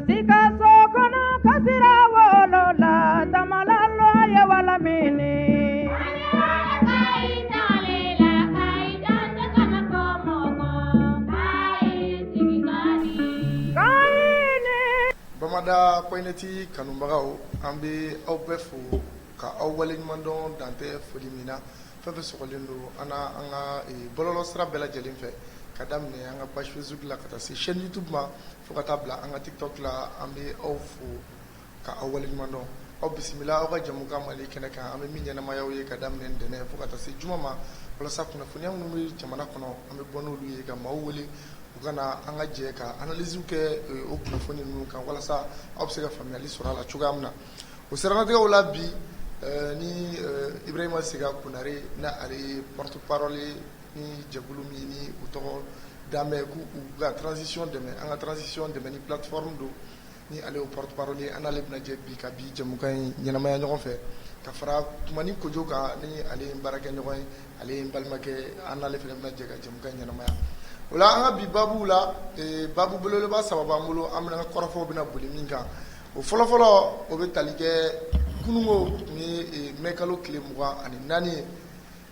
Tika sokono kasira wolo la tamalalo ye wala mini. Bamada poineti kanumbagao ambe aw bɛɛ fo ka aw waleɲuman dɔn dantɛ foli min na fɛn fɛn sɔgɔlen don an ka bɔlɔlɔ sira bɛɛ lajɛlen fɛ ka daminɛ an ka page Facebook la ka taa se chaîne YouTube ma fo ka taa bila an ka TikTok la an bɛ aw fo ka aw waleɲuman dɔn aw bisimila aw ka jamukan Mali kɛnɛ kan an bɛ min ɲɛnamayaw ye ka daminɛ ntɛnɛn fo ka taa se juma ma walasa kunnafoniya minnu bɛ jamana kɔnɔ an bɛ bɔ n'olu ye ka maaw wele u kana an ka jɛ ka analyse kɛ o kunnafoni ninnu kan walasa aw bɛ se ka faamuyali sɔrɔ a la cogoya min na o siranatigɛw la bi ni Ibrahima Sega Konare na ale porte parole ni jɛkulu min ni u tɔgɔ Dame k'u ka transition dɛmɛ an ka transition dɛmɛ ni plateforme don ni ale o porte parole an n'ale bɛna jɛ bi ka bi jamukan in ɲɛnamaya ɲɔgɔn fɛ ka fara Tumani Kojo kan ni ale ye baarakɛ ɲɔgɔn ye ale ye balimakɛ an n'ale fana bɛna jɛ ka jamukan in ɲɛnamaya o la an ka bi babu la babu belebeleba saba b'an bolo an bɛna kɔrɔfɔw bɛna boli min kan o fɔlɔfɔlɔ o bɛ tali kɛ kunungo ni mɛkalo tile 24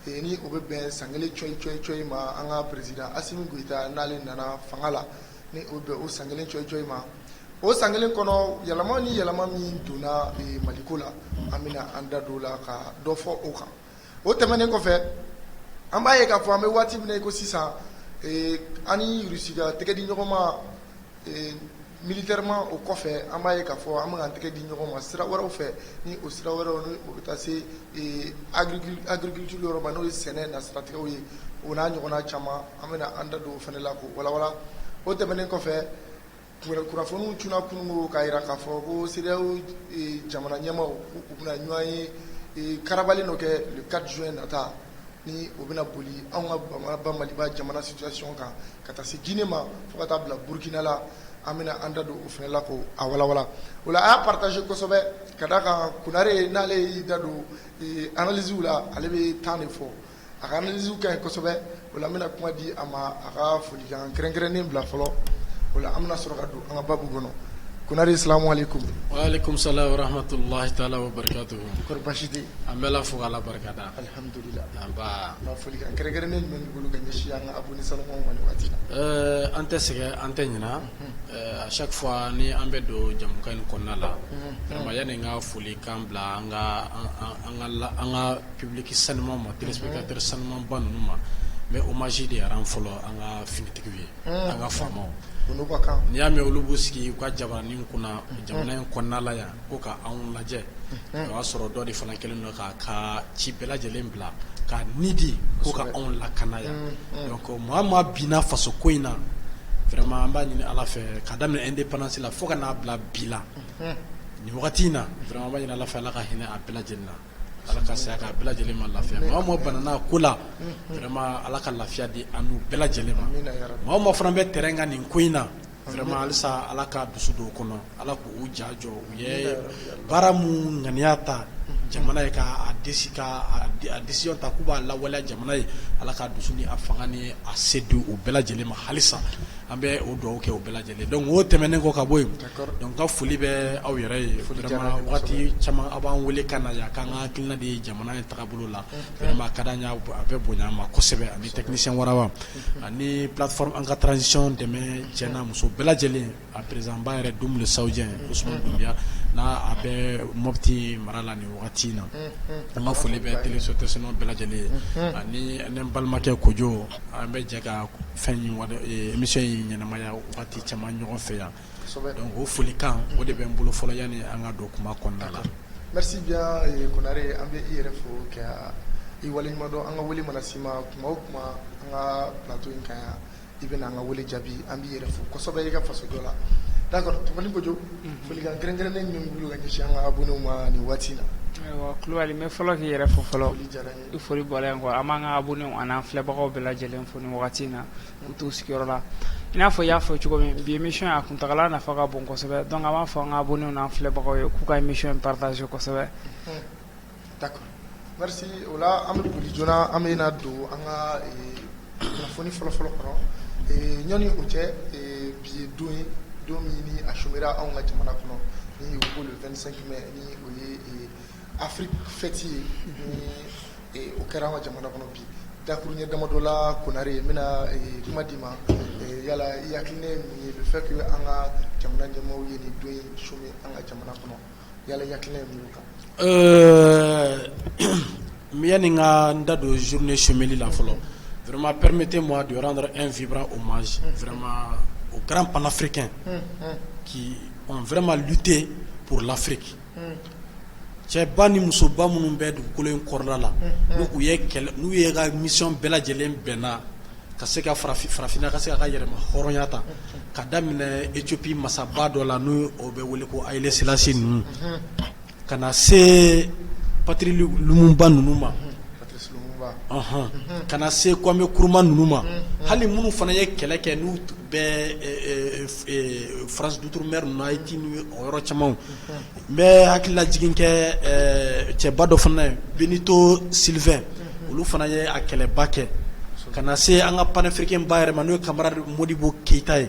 ye ni o bɛ bɛn san kelen coyi ma an ka président Assimi Goïta n'ale nana fanga la ni o bɛ o san kelen coyi ma o san kelen kɔnɔ yɛlɛma ni yɛlɛma min donna Maliko la an bɛna an da don o la ka dɔ fɔ o kan o tɛmɛnen kɔfɛ an b'a ye k'a fɔ an bɛ waati min na i ko sisan an ni Rusi ka tɛgɛ di ɲɔgɔn ma militairement o kɔfɛ an b'a ye k'a fɔ an bɛ k'an tɛgɛ di ɲɔgɔn ma sira wɛrɛw fɛ ni o sira wɛrɛw ni o bɛ taa se agriculture yɔrɔ ma n'o ye sɛnɛ nasiratigɛw ye o n'a ɲɔgɔnna caman an bɛna an da don o fana la k'o walawala o tɛmɛnen kɔfɛ kunnafoniw cunna kunungo k'a jira k'a fɔ ko CEDEAO jamana ɲɛmaaw u bɛna ɲɔgɔn ye karabali dɔ kɛ le 4 juin nata ni o bɛna boli anw ka Maliba jamana situation kan ka taa se Guinée ma fo ka taa bila Burkina la an bɛna an da don o fana la ko a walawala o la a y'a partage kosɛbɛ ka da kan Konare n'ale y'i da don analyse la ale bɛ temps de fɔ a ka analyse ka ɲi kosɛbɛ o la an bɛna kuma di a ma a ka folikan kɛrɛnkɛrɛnnen bila fɔlɔ o la an bɛna sɔrɔ ka don an ka babu kɔnɔ Konare salamu alaikum. Wa alaikum salam wa rahmatullahi ta'ala wa barakatuhu. Kɔri baasi tɛ yen. An bɛ la fo k'Ala barikada. Alhamdulillah. An ba. N ka folikan kɛrɛnkɛrɛnnen jumɛn b'i bolo ka ɲɛsin an ka abonné salamɛw ma nin waati la. An tɛ sɛgɛn an tɛ ɲina à chaque fois ni an bɛ don jamukan in kɔnɔna la vraiment yani n ka folikan bila an ka public sanuman ma téléspectateur sanuman ba ninnu ma n bɛ hommage de yɛrɛ an fɔlɔ an ka finitigiw ye an ka faamaw. N'i y'a mɛn olu b'u sigi u ka jabaranin kunna jamana in kɔnɔna la yan ko ka anw lajɛ o y'a sɔrɔ dɔ de fana kɛlen don k'a ka ci bɛɛ lajɛlen bila ka nidi ko ka anw lakana yan donc maa maa binna faso ko in na vraiment an b'a ɲini Ala fɛ ka daminɛ indépendance la fo ka n'a bila bi la nin wagati in na vraiment an b'a ɲini Ala fɛ Ala ka hinɛ a bɛɛ lajɛlen na Ala ka saya k'a bɛɛ lajɛlen ma lafiya maa o maa banana ko la vraiment Ala ka lafiya di an n'u bɛɛ lajɛlen ma maa o maa fana bɛ terrain kan nin ko in na vraiment halisa Ala ka dusu don o kɔnɔ Ala k'u ja jɔ u ye baara mun ŋaniya ta jamana ye k'a décision ta k'u b'a lawaleya jamana ye Ala ka dusu ni a fanga ni a se di u bɛɛ lajɛlen ma halisa an bɛ o dugawu kɛ o bɛɛ lajɛlen donc o tɛmɛnen kɔ ka bɔ yen donc ka foli bɛ aw yɛrɛ ye vraiment waati caman aw b'an wele ka na yan k'an ka hakilina di jamana in tagabolo la vraiment a ka d'an ye a bɛ bonya an ma kosɛbɛ ani technicien Waraba ani plateforme an ka transition dɛmɛ cɛ n'a muso bɛɛ lajɛlen a président ba yɛrɛ Dumbuya Saoudien Ousmane Doumbia n'a a bɛ Mopti mara la nin wagati in na an ka foli bɛ téléspectateur bɛɛ lajɛlen ye ani ne balimakɛ Kojo an bɛ jɛ ka fɛn émission in ɲɛnamaya waati caman ɲɔgɔn fɛ yan donc o folikan o de bɛ n bolo fɔlɔ yani an ka don kuma kɔnɔna la. Merci bien Konare an bɛ i yɛrɛ fo ka i waleɲuman dɔn an ka wele mana s'i ma kuma o kuma an ka plateau in kan yan i bɛna an ka wele jaabi an b'i yɛrɛ fo kosɛbɛ i ka faso dɔ la d'accord Tumani Kojo folikan kɛrɛnkɛrɛnnen jumɛn b'i bolo ka ɲɛsin an ka abonnéw ma nin waati in na. Ayiwa Kulubali n bɛ fɔlɔ k'i yɛrɛ fo fɔlɔ i foli bɔra yan kɔ an b'an ka abonnéw an'an filɛbagaw bɛɛ lajɛlen fo nin wagati in na k'u t'u sigiyɔrɔ la i n'a fɔ i y'a fɔ cogo min bi émission a kuntagala nafa ka bon kosɛbɛ donc an b'a fɔ an ka abonnéw n'an filɛbagaw ye k'u ka émission partager kosɛbɛ. D'accord merci o la an bɛ boli joona an bɛna don an ka kunnafoni fɔlɔfɔlɔ kɔnɔ ɲɔni o cɛ bi ye don ye don min ni a chômera anw ka jamana kɔnɔ ni o ko le 25 mai ni o ye Afrique fête ni o kɛra anw ka jamana kɔnɔ bi dakuruɲɛ damadɔ la Konare n bɛna kuma d'i ma yala i hakilina ye mun ye le fait que an ka jamana ɲɛmɔgɔw ye nin don in chômer an ka jamana kɔnɔ yala i hakilina ye mun ye kan yani nga nda do journée chômeli la folo vraiment permettez-moi de rendre un vibrant hommage vraiment aux grands panafricains qui ont vraiment lutté pour l'Afrique. Cɛ ba ni musoba minnu bɛ dugukolo in kɔrɔla la n'u ye ka mission bɛɛ lajɛlen bɛnna ka se ka farafinna ka se ka yɛrɛma hɔrɔnya ta ka daminɛ Éthiopie masaba dɔ la n'o o bɛ wele ko Haile Selassie ninnu ka na se Patrice Lumumba ninnu ma ka na se Kwame Nkrumah ninnu ma hali minnu fana ye kɛlɛ kɛ n'u bɛ France d'outre-mer ninnu Haïti ni o yɔrɔ camanw n bɛ hakilila jigin kɛ cɛba dɔ fana ye Benito Sylvain olu fana ye a kɛlɛba kɛ ka na se an ka panafricain ba yɛrɛ ma n'o ye camarade Modibo Keita ye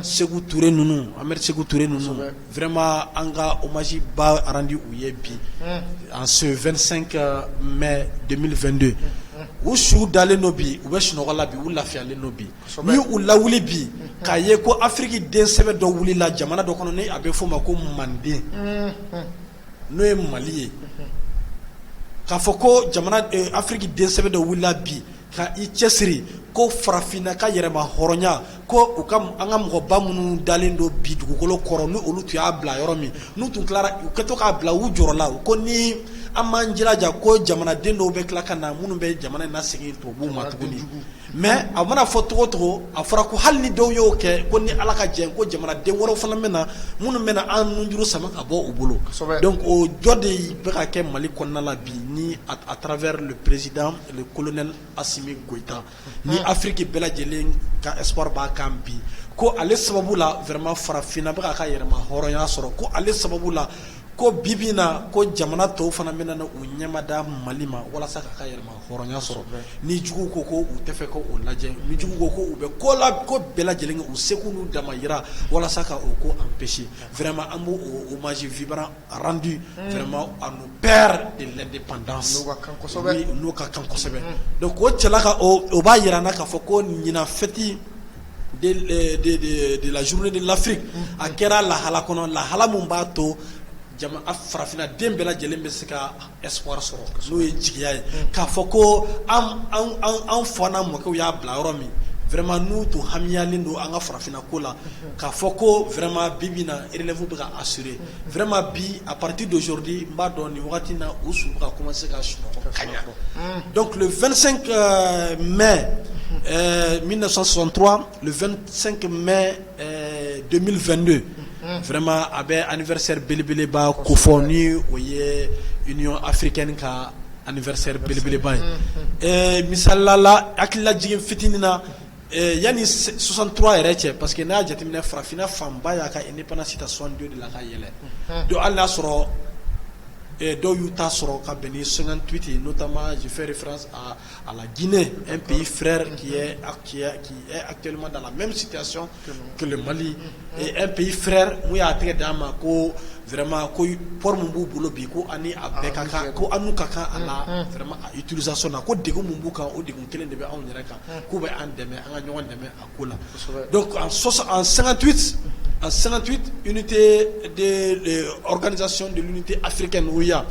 Sékou Touré ninnu Ahmed Sékou Touré ninnu vraiment an ka hommage ba rendu u ye bi en ce 25 mai 2022 u su dalen no bi u bɛ sunɔgɔ la bi u lafiyalen no bi ni u lawuli bi k'a ye ko Afrique den sɛbɛ dɔ wulila jamana dɔ kɔnɔ ni a bɛ fɔ o ma ko Manden n'o ye Mali ye k'a fɔ ko jamana Afrique den sɛbɛ dɔ wulila bi ka i cɛsiri ko farafinna ka yɛrɛma hɔrɔnya ko u ka an ka mɔgɔba minnu dalen don bi dugukolo kɔrɔ ni olu tun y'a bila yɔrɔ min n'u tun tilara u kɛtɔ k'a bila u jɔrɔ la ko ni an m'an jilaja ko jamanaden dɔw bɛ tila ka na minnu bɛ jamana in lasegin tubabuw ma tuguni mais a mana fɔ togo togo a fɔra ko hali ni dɔw y'o kɛ ko ni Ala ka jɛ ko jamanaden wɛrɛw fana bɛ na minnu bɛ na an nunjuru sama ka bɔ u bolo donc o jɔ de bɛ ka kɛ Mali kɔnɔna la bi ni à travers le président le colonel Assimi Goïta ni Afrique bɛɛ lajɛlen ka espoir b'a kan bi ko ale sababu la vraiment farafinna bɛ ka yɛrɛma hɔrɔnya sɔrɔ ko ale sababu la ko bibi na ko jamana tɔw fana bɛna na u ɲɛmada Mali ma walasa ka yɛrɛma hɔrɔnya sɔrɔ ni jugu ko ko u tɛ fɛ ko o lajɛ ni jugu ko ko u bɛ ko la ko bɛɛ lajɛlen kɛ u seko n'u dama yira walasa ka o ko empêcher vraiment an b'o hommage vibrant rendu vraiment à nos pères de l'indépendance n'o ka kan kosɛbɛ donc o cɛla ka o b'a yira na k'a fɔ ko ɲina fête de la journée de l'Afrique a kɛra lahala kɔnɔ lahala mun b'a to farafinna den bɛɛ lajɛlen bɛ se ka espoir sɔrɔ n'o ye jigiya ye k'a fɔ ko an fa n'a mɔkɛw y'a bila yɔrɔ min vraiment n'u tun hamiyalen don an ka farafinna ko la k'a fɔ ko vraiment bi bi na relève bɛ ka assurer vraiment bi à partir d'aujourd'hui n b'a dɔn nin wagati na u su ka commencer ka sunɔgɔ kaɲa donc le 25 mai 1963 le 25 mai 2022 vraiment a bɛ anniversaire belebeleba ko fɔ ni o ye Union africaine ka anniversaire belebeleba ye misalila la hakilila jigin fitinin na yani 63 yɛrɛ cɛ parce que n'a y'a jateminɛ farafinna fanba y'a ka indépendance ta 62 de la ka yɛlɛ donc hali n'a sɔrɔ dɔw y'u ta sɔrɔ ka bɛn ni 58 notamment je fais référence à la Guinée, un pays frère qui est actuellement dans la même situation que le Mali et un pays frère où il y a tɛgɛ d'an ma ko vraiment ko port mun b'u bolo bi ko ani a bɛɛ ka kan ko anu ka kan a la vraiment a utilisation na ko degun mun b'u kan o degun kelen de bɛ anw yɛrɛ kan k'u bɛ an dɛmɛ an ka ɲɔgɔn dɛmɛ a ko la donc en 58 en 58 unité de l'organisation de l'unité africaine OUA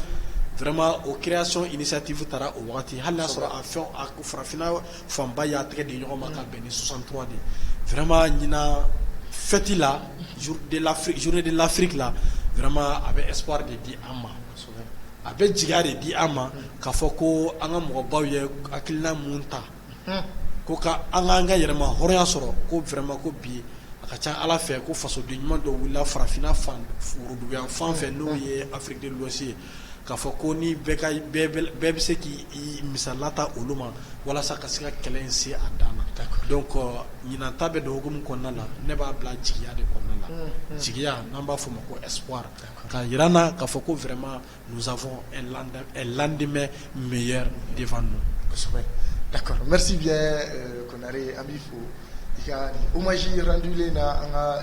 vraiment aux création initiative tara o wagati hali n'a sɔrɔ a fɛn a farafinna fanba y'a tɛgɛ di ɲɔgɔn ma ka bɛn ni 63 de vraiment ɲina fête la journée de l'Afrique la vraiment a bɛ espoir de di an ma a bɛ jigiya de di an ma k'a fɔ ko an ka mɔgɔbaw ye hakilina mun ta ko ka an ka yɛrɛma hɔrɔnya sɔrɔ ko vraiment ko bi a ka ca Ala fɛ ko fasoden ɲuman dɔ wulila farafinna woroduguyan fan fɛ n'o ye Afrique de l'Ouest ye k'a fɔ ko ni bɛɛ bɛ se k'i misala ta olu ma walasa ka se ka kɛlɛ in se a dan na donc ɲinan ta bɛ don hukumu kɔnɔna la ne b'a bila jigiya de kɔnɔna la jigiya n'an b'a fɔ o ma ko espoir k'a jira n na k'a fɔ ko vraiment nous avons un lendemain meilleur devant nous. D'accord, merci bien Konare an b'i fo i ka hommage rendu le na an ka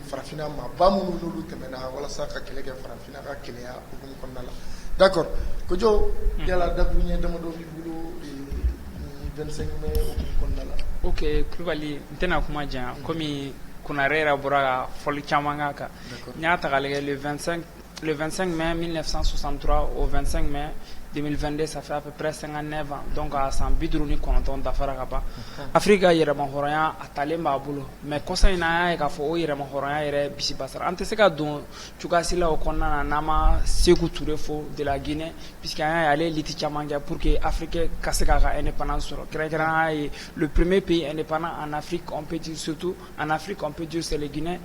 farafina ma ba minnu n'olu tɛmɛna walasa ka kɛlɛ kɛ farafina ka kɛlɛya hukumu kɔnɔna la d'accord Kojo yala dakuruɲɛ damadɔ b'i bolo 25 mai hukumu kɔnɔna la. Ok Kulubali n tɛna kuma jan komi Konare yɛrɛ bɔra ka fɔli caman k'a kan n y'a ta k'a lajɛ le 25 mai 1963 au 25 mai 2022 ça fait à peu près 59 ans donc a san 59 dafara ka ban Afrique ka yɛrɛmahɔrɔnya a talen b'a bolo mais kɔsa in na an y'a ye k'a fɔ o yɛrɛmahɔrɔnya yɛrɛ bisibasara an tɛ se ka don cogoyasi la o kɔnɔna na n'an ma Sékou Touré fo de la Guinée puisque an y'a ye ale liti caman kɛ pour que Afrique ka se k'a ka indépendance sɔrɔ kɛrɛnkɛrɛnnen an y'a ye le premier pays indépendant en Afrique on peut dire surtout en Afrique on peut dire c'est le Guinée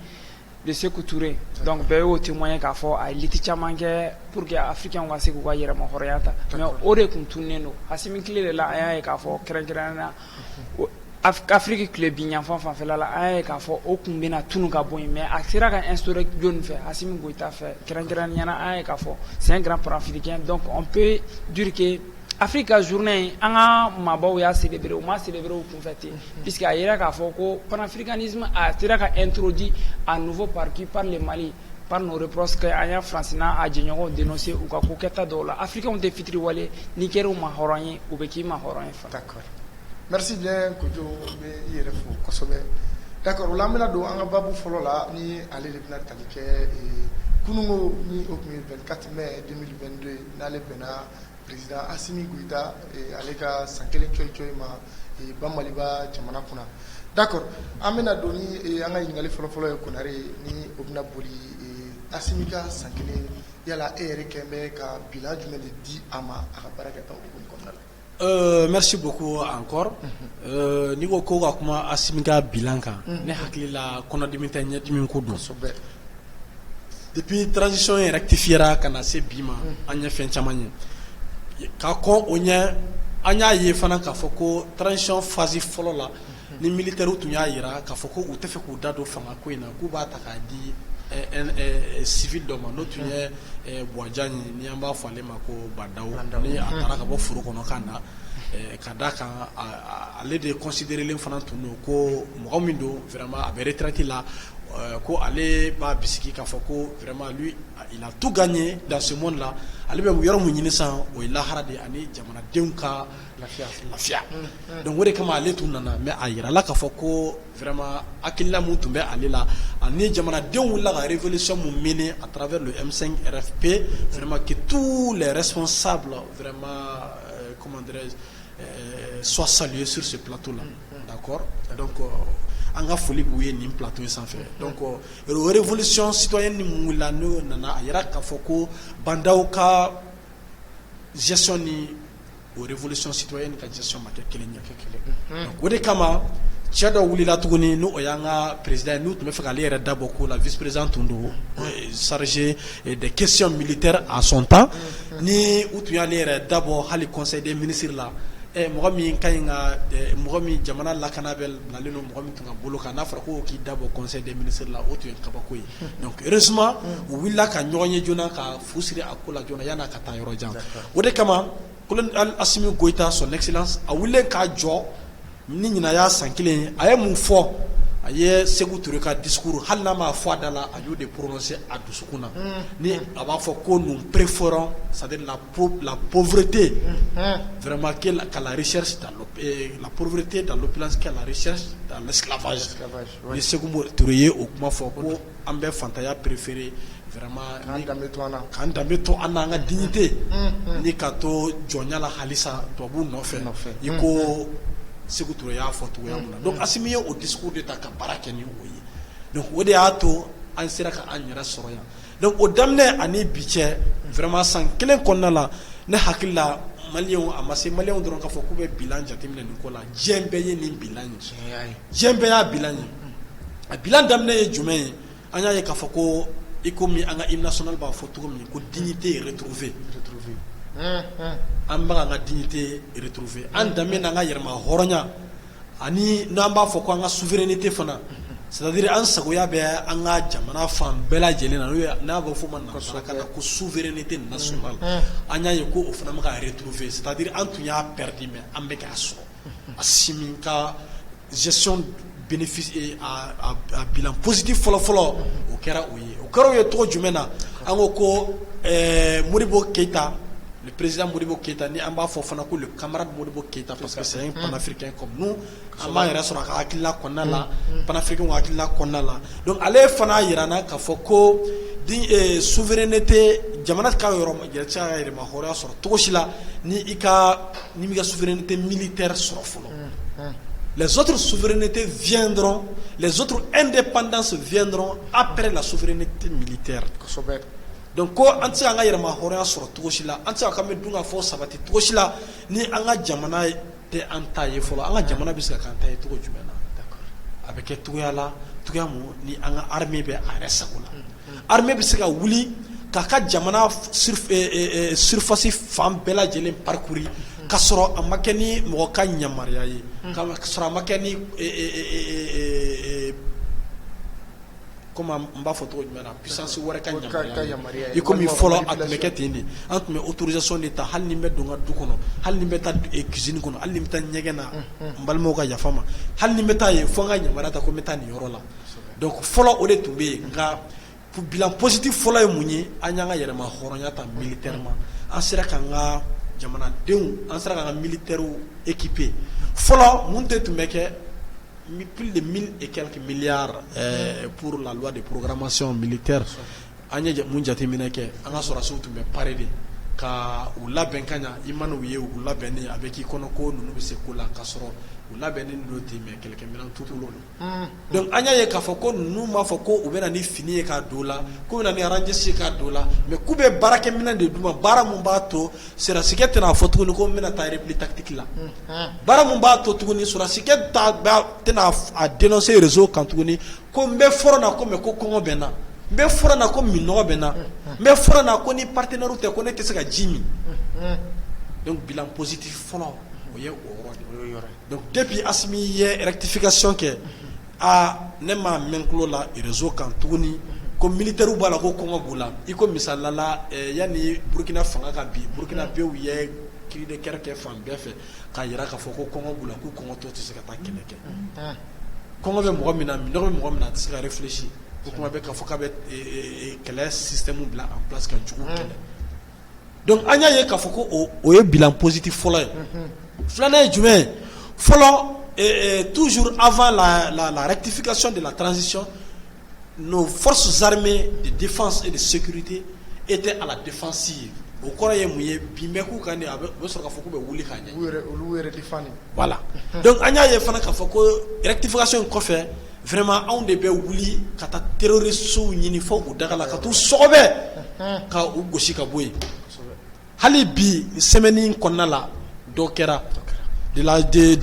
de Sékou Touré donc bɛɛ y'o témoigner k'a fɔ a ye liti caman kɛ pour que africains ka se k'u ka yɛrɛmahɔrɔnya ta mais o de tun tunnen don Assimi tile de la an y'a ye k'a fɔ kɛrɛnkɛrɛnnen na Afrique tile binyanfan fanfɛla la an y'a ye k'a fɔ o tun bɛna tunu ka bɔ yen mais a sera ka instaurer jɔnni fɛ Assimi Goïta fɛ kɛrɛnkɛrɛnnenya la an y'a ye k'a fɔ c'est un grand panafricain donc on peut dire que Afrique ka journée an ka maabaw y'a célébrer u ma célébrer u kunfɛ ten puisque a yira k'a fɔ ko panafricanisme a sera ka introduit un nouveau parcours par le Mali par nos reproches que an y'a Francina a jɛɲɔgɔnw dénoncer u ka ko kɛta dɔw la africains tɛ fitiri wale n'i kɛra u ma hɔrɔn ye u bɛ k'i ma hɔrɔn ye fana. D'accord merci bien Kojo n bɛ i yɛrɛ fo kosɛbɛ d'accord o la an bɛna don an ka babu fɔlɔ la ni ale de bɛna tali kɛ kunungo ni o tun ye 24 mai 2022 n'ale bɛnna président Assimi Goïta ale ka san kelen coyi ma ba Maliba jamana kunna d'accord an bɛna don ni an ka ɲininkali fɔlɔfɔlɔ ye Konare ni o bɛna boli Assimi ka san kelen yala e yɛrɛ kɛn bɛ ka bilan jumɛn de di a ma a ka baara kɛta hukumu kɔnɔna la. Merci beaucoup encore ni ko ko ka kuma Assimi ka bilan kan ne hakili la kɔnɔdimi tɛ ɲɛdimi ko don depuis transition rectifiera kana se bi ma an ɲɛ fɛn caman ye ka kɔn o ɲɛ an y'a ye fana k'a fɔ ko transition phase fɔlɔ la ni militaires tun y'a yira k'a fɔ ko u tɛ fɛ k'u da don fanga ko in na k'u b'a ta k'a di civil dɔ ma n'o tun ye Buwajan ye ni an b'a fɔ ale ma ko Bandaw ni a taara ka bɔ foro kɔnɔ ka na ka da kan ale de considérelen fana tun don ko mɔgɔ min don vraiment a bɛ retraite la ko ale b'a bisigi k'a fɔ ko vraiment lui il a tout gagné dans ce monde là ale bɛ yɔrɔ mun ɲini sisan o ye lahara de ani jamanadenw ka lafiya donc o de kama ale tun nana mais a yirala k'a fɔ ko vraiment hakilina mun tun bɛ ale la ani jamanadenw wulila ka révolution mun mener à travers le M5 RFP vraiment que tous les responsables vraiment comment dirais-je soient salués sur ce plateau là d'accord donc an ka foli b'u ye nin plateau in sanfɛ donc révolution citoyenne ni mun wulila n'o nana a yira k'a fɔ ko Bandaw ka gestion ni o révolution citoyenne ka gestion ma kɛ kelen ye donc o de kama cɛ dɔ wulila tuguni n'o y'an ka président ye n'u tun bɛ fɛ k'ale yɛrɛ dabɔ ko la vice président tun don chargé des questions militaires à son temps ni u tun y'ale yɛrɛ dabɔ hali conseil des ministres la mɔgɔ min ka ɲi ka mɔgɔ min jamana lakana bɛ bilalen don mɔgɔ min tun ka bolo kan n'a fɔra ko k'i dabɔ conseil des ministres la o tun ye kabako ye donc heureusement u wulila ka ɲɔgɔn ye joona ka fu siri a ko la joona yan'a ka taa yɔrɔ jan o de kama colonel Assimi Goïta son excellence a wulilen k'a jɔ ni ɲinan y'a san kelen ye a ye mun fɔ a ye Sékou Touré ka discours hali n'a m'a fɔ a da la a y'o de prononcer a dusukun na ni a b'a fɔ ko nous préférons c'est-à-dire la pauvreté vraiment qu'à la recherche dans la pauvreté dans l'opulence qu'à la recherche dans l'esclavage ni Sékou Touré ye o kuma fɔ ko an bɛ fantanya préféré vraiment k'an danbe to an n'an ka dignité ni ka to jɔnya la halisa tubabuw nɔfɛ i ko Sékou Touré y'a fɔ cogoya mun na donc Assimi ye o discours de ta ka baara kɛ ni o ye donc o de y'a to an sera ka an yɛrɛ sɔrɔ yan donc o daminɛ ani bi cɛ vraiment san kelen kɔnɔna la ne hakili la maliyɛnw a ma se maliyɛnw dɔrɔn k'a fɔ k'u bɛ bilan jateminɛ nin ko la diɲɛ bɛɛ ye nin bilan ye diɲɛ bɛɛ y'a bilan ye a bilan daminɛ ye jumɛn ye an y'a ye k'a fɔ ko i komi an ka hymne national b'a fɔ cogo min ko dignité retrouvée an b'a ka dignité retrouver an danbe n'an ka yɛrɛma hɔrɔnya ani n'an b'a fɔ ko an ka souveraineté fana c'est-à-dire an sagoya bɛ an ka jamana fan bɛɛ lajɛlen na n'a b'a fɔ ma nanzarakan na ko souveraineté nationale an y'a ye ko o fana bɛ ka retrouver c'est-à-dire an tun y'a perdu mais an bɛ k'a sɔrɔ Assimi ka gestion bénéficié a bilan positif folo au kera o ye to jumena ango ko Modibo Keïta, le président Modibo Keïta ni amba fo fana ko le camarade Modibo Keïta parce que c'est un panafricain comme nous amba yera sura ka akilla konnala panafricain wa akilla konnala donc ale fana yirana ka fo ko di souveraineté jamana ka yoro jelcha yere ma hora sura toshila ni mi ga souveraineté militaire sura folo. Les autres souverainetés viendront, les autres indépendances viendront après la souveraineté militaire. Donc, quand on a un mahoré sur Toshila, on a un dunga force sabati Toshila, ni anga jamana te antaye folo, anga jamana biska kantaye to jumena. D'accord. Avec Touyala, Touyamu, ni anga armée be aresagula. Armée biska wuli, kaka jamana surface femme bella jelen parcourir. Kasoro amakeni moka nyamaria yi kasoro amakeni comme mba photo mena puissance wara kan nyamaria yi comme il follow at meketini ant me autorisation d'état hal ni meddo ngadu kono hal ni meta cuisine kono hal ni meta nyegena mbal moka yafama hal ni meta ye fonga nyamara ta ko meta ni yorola donc follow ode tumbe nga pour bilan positif follow e munyi anyanga yere ma horonya ta militairement asira kanga jamana denw an sera ka militaire équipé folo monte to make plus de 1000 et quelques milliards pour la loi de programmation militaire anya munjati minake anga sora soutu me parede ka ula benkanya imanu ye ula beni avec ikono ko nunu be sekula kasoro ula beni ndo time quelques milliards tout pour donc anya ye ka foko nunu ma foko ubena ni fini ka dola ko na ni arrange si ka dola mais kube barake mina de duma bara mumbato sera sikete na foto ko mina ta réplique tactique là bara mumbato tuguni sura sikete ta tena a dénoncer réseau quand tuguni ko mbe forona ko me ko kongo bena mbe forana ko mino bena mbe forana ko ni partenaire te ko ne te saka jimi donc bilan positif folo oye donc depuis asmi ye rectification ke a nema menklo la réseau kan tuguni ko militaire u bala ko kongo bula iko misala la yani Burkina fanga ka bi Burkina be ye cri de kerke fam befe ka yira ka foko kongo bula ko kongo to te saka ta keleke kongo be mo mina te saka réfléchir comment be ka foka be quel système bla en place kan jugu kele donc anya ye ka foko o ye bilan positif folo flana jume folo toujours avant la rectification de la transition nos forces armées de défense et de sécurité étaient à la défensive au koraye muye bimeku kani abe so ka foko be wuli kanya voilà donc anya ye fana ka foko rectification ko fait vraiment on debe wuli kata terroriste sou nyini fo u dagala katu sobe ka u goshi ka boy hali bi semaine konnala dokera de la du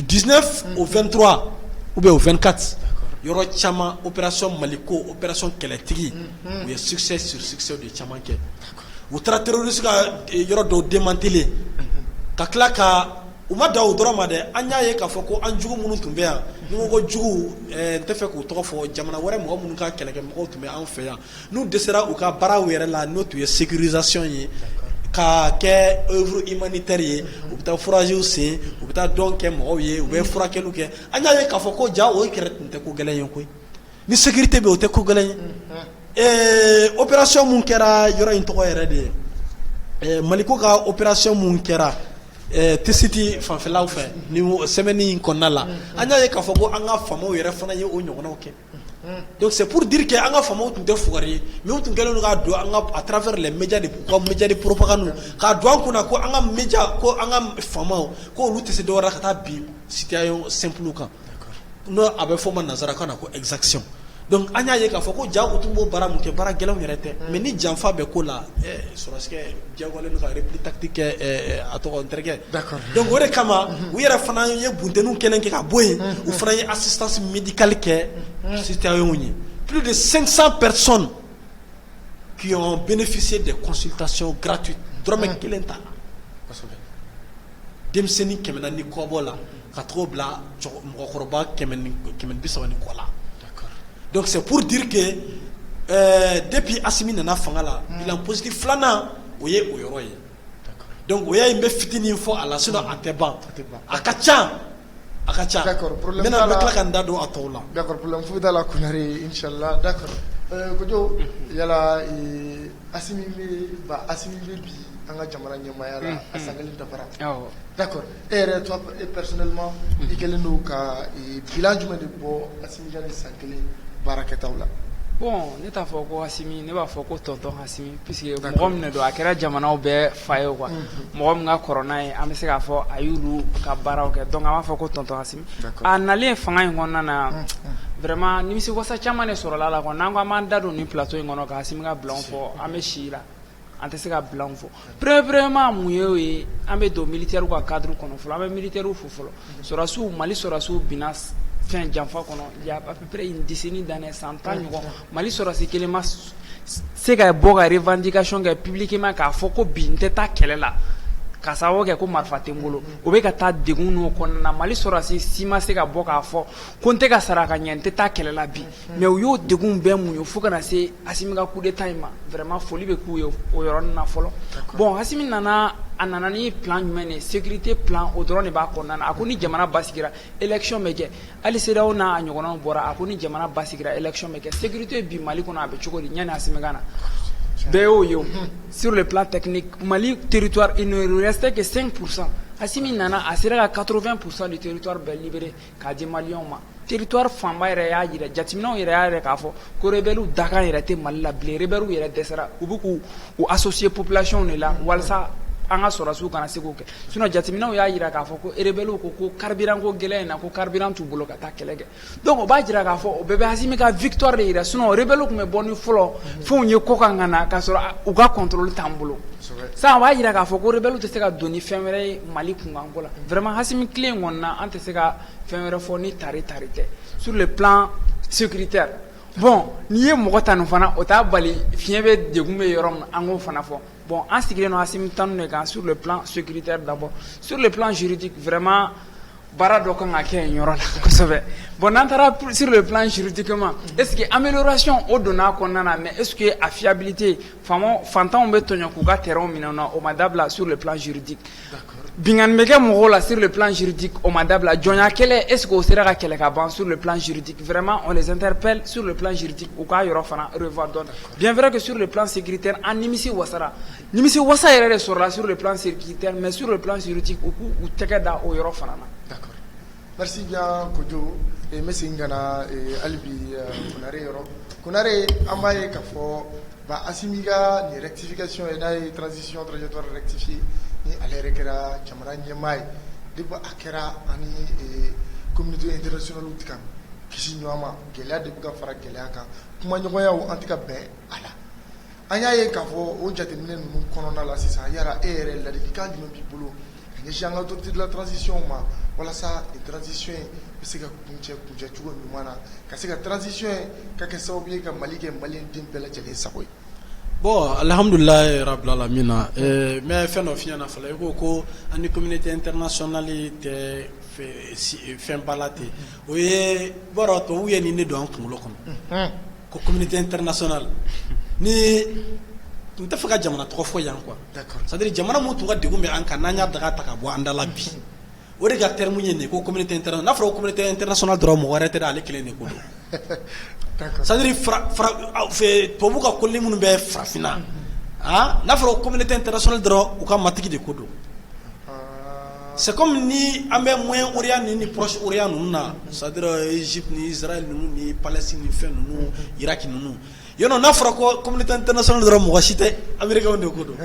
19 au 23 ou bien au 24 yoro chama opération Maliko opération Keletigi où il y a succès sur succès de chama ke ou tra terroriste ka yoro do démanteler ka klaka uma da udroma de anya ye ka foko anjugu munu tumbe ya ngo jugu ntefe ko to fo jamana wore mo munu ka keleke mo tumbe an fe ya nous desera ou ka bara were la note sécurisation yi ka ke œuvre humanitaire yi ou ta forager aussi ou ta donc mo ye ou be fura kelu ke anya ye ka foko ja o keret nte ko gelen yon koy ni sécurité be o te ko gelen opération mun kera yoro into ko yere de Maliko ka opération mun kera tisiti fanfelaw fe ni semaine konnala anya ye ka foko anga famo yere fana ye o nyogona oke donc c'est pour dire que anga famo tu de foire mais on ngelo ga do anga à travers les médias de propagande ka do kuna ko anga média ko anga famo ko lutte se do rakata bi situation simple kan no abe fo man nazara kana ko exaction donc anya ye ka foko jago tumbo bara muke bara gelaw yerete mais ni janfa be ko la sur ce que jago le ka réplique tactique ato entregue d'accord donc ore kama u yera fana ye buntenu kenen ke ka boy ou fana ye assistance médicale ke citoyen ni plus de 500 personnes qui ont bénéficié des consultations gratuites drome kelenta demseni kemena ni kobola ka trobla mo korba kemen bisawani kola. Donc c'est pour dire que depuis Assimi nana fangala bilan positif flana oye oyoroye donc oye imbe fitini info à la sino anteba akacha akacha D'accord, problème mena t'a la- bakla kan dado atola D'accord, problème fou dans la kunari, Inch'Allah, d'accord. Kojo, yala asimi bi anga jamana nyamaya la asangali tabara. awɔ D'accord. Et toi personnellement, i kelen do ka bilan jumɛn de bɔ asimi jani sankelen baarakɛtaw la. bon ne t'a fɔ ko Hasimi ne b'a fɔ ko tonton Hasimi puisque mɔgɔ min de don a kɛra jamanaw bɛɛ fa ye quoi mɔgɔ min ka kɔrɔ n'a ye an bɛ se k'a fɔ a y'olu ka baaraw kɛ donc an b'a fɔ ko tonton Hasimi D'accord. a nalen fanga in kɔnɔna na vraiment nimisi wasa caman de sɔrɔla la quoi n'an ko an b'an da don nin plateau in kɔnɔ ka Hasimi ka bilan fɔ an bɛ si la an tɛ se ka bilan fɔ premièrement mun ye o ye an bɛ don militaire ka cadre kɔnɔ fɔlɔ an bɛ militaire fo fɔlɔ sɔrɔsiw Mali sɔrɔsiw binna fɛn janfa kɔnɔ il y a à peu près une décennie d'années 100 ans ɲɔgɔn Mali sɔrɔsi kelen ma se ka bɔ ka revendication kɛ publiquement k'a fɔ ko bi n tɛ taa kɛlɛ la ka sababu kɛ ko marifa tɛ n bolo o bɛ ka taa degun n'o kɔnɔna na Mali sɔrɔsi si ma se ka bɔ k'a fɔ ko n tɛ ka sara ka ɲɛ n tɛ taa kɛlɛ la bi mais u y'o degun bɛɛ muɲu fo ka na se Hasimi ka coup d'état in ma vraiment foli bɛ k'u ye o yɔrɔnin na fɔlɔ bon Hasimi nana a nana ni plan jumɛn de sécurité plan o dɔrɔn de b'a kɔnɔna na a ko ni jamana basigira élection bɛ kɛ hali CEDEAO n'a ɲɔgɔnnaw bɔra a ko ni jamana basigira élection bɛ kɛ sécurité bi Mali kɔnɔ a bɛ cogo di yanni Hasimi ka na bɛɛ y'o ye o sur le plan technique Mali territoire il ne restait que 5%. Hasimi nana a sera ka 80% du territoire bɛɛ libéré k'a di maliyɛnw ma territoire fanba yɛrɛ y'a jira jateminɛw yɛrɛ y'a yɛrɛ k'a fɔ ko rebelles dakan yɛrɛ tɛ Mali la bilen rebelles yɛrɛ dɛsɛra u bɛ k'u associer population de la walasa an ka sɔrɔsiw kana se k'o kɛ sinon jateminɛw y'a jira k'a fɔ ko rebelles ko carburant ko gɛlɛn in na ko carburant t'u bolo ka taa kɛlɛ kɛ donc o b'a jira k'a fɔ o bɛɛ bɛ Hasimi ka victoire de jira sinon rebelles tun bɛ bɔ ni fɔlɔ fɛnw ye kɔ kan ka na k'a sɔrɔ u ka contrôle t'an bolo sisan o b'a jira k'a fɔ ko rebelles tɛ se ka don ni fɛn wɛrɛ ye Mali kunkanko la vraiment Hasimi tile in kɔni na an tɛ se ka fɛn wɛrɛ fɔ ni tari tɛ sur le plan sécuritaire bon n'i ye mɔgɔ ta nin fana o t'a bali fiɲɛ bɛ degun bɛ yɔrɔ min na an k'o fana fɔ bon an sigilen don Hasimi tanu de kan sur le plan sécuritaire d'abord sur le plan juridique vraiment baara dɔ kan ka kɛ yen yɔrɔ la kosɛbɛ bon n'an taara sur le plan juridiquement est ce que amélioration o donna a kɔnɔna na mais est ce que a fiabilité fantanw bɛ tɔɲɔ k'u ka terrain minɛ na o ma dabila sur le plan juridique bingani bɛ kɛ mɔgɔw la sur le plan juridique o ma dabila jɔnya kɛlɛ est ce que o sera ka kɛlɛ ka ban sur le plan juridique vraiment on les interpelle sur le plan juridique u k'a yɔrɔ fana revoir dɔɔni bien vrai que sur le plan sécuritaire an nimisi wasara nimisi wasa yɛrɛ de sɔrɔla sur le plan sécuritaire mais sur le plan juridique u k'u tɛgɛ da o yɔrɔ fana na. D'accord. Merci bien Kojo et merci ngana et Albi Konare amaye ka fo ba Hasimi ga ni rectification et na transition trajectoire rectifier ni ale rekera chamara nyamai de ba akera ani communauté internationale utikam kisi nyama gela de buga fara gela kan kuma nyoya o antika ben ala anya ye ka fo o jatemine nu konona la sisa yara ere la de kan di bi bolo ni janga autorité de la transition ma wala sa transition bɛ se ka kuncɛ cogo ɲuman na ka se ka transition ka kɛ sababu ye ka Mali kɛ maliyɛn den bɛɛ lajɛlen sago ye. bon alhamdulilayi rabbil alamina mais fɛn dɔ f'i ɲɛna fɔlɔ i ko ko ani communauté internationale tɛ fɛn ba la ten o ye bɔra tubabuw ye nin de don an kunkolo kɔnɔ ko communauté internationale ni n tɛ fɛ ka jamana tɔgɔ fɔ yan quoi c'est à dire jamana mun tun ka degun bɛ an kan n'an y'a daga ta ka bɔ an da la bi o de ka terme ye nin ko communauté internationale n'a fɔra ko communauté internationale dɔrɔn mɔgɔ wɛrɛ tɛ dɛ ale kelen de ko don c'est à dire tubabu ka koli minnu bɛ farafinna n'a fɔra ko communauté internationale dɔrɔn u ka matigi de ko don c'est comme ni an bɛ moyen orient ni proche orient ninnu na c'est à dire Égypte ni Israël ninnu ni Palestine ni fɛn ninnu Irak ninnu yɔrɔ n'a fɔra ko communauté internationale dɔrɔn mɔgɔ si tɛ américain de ko don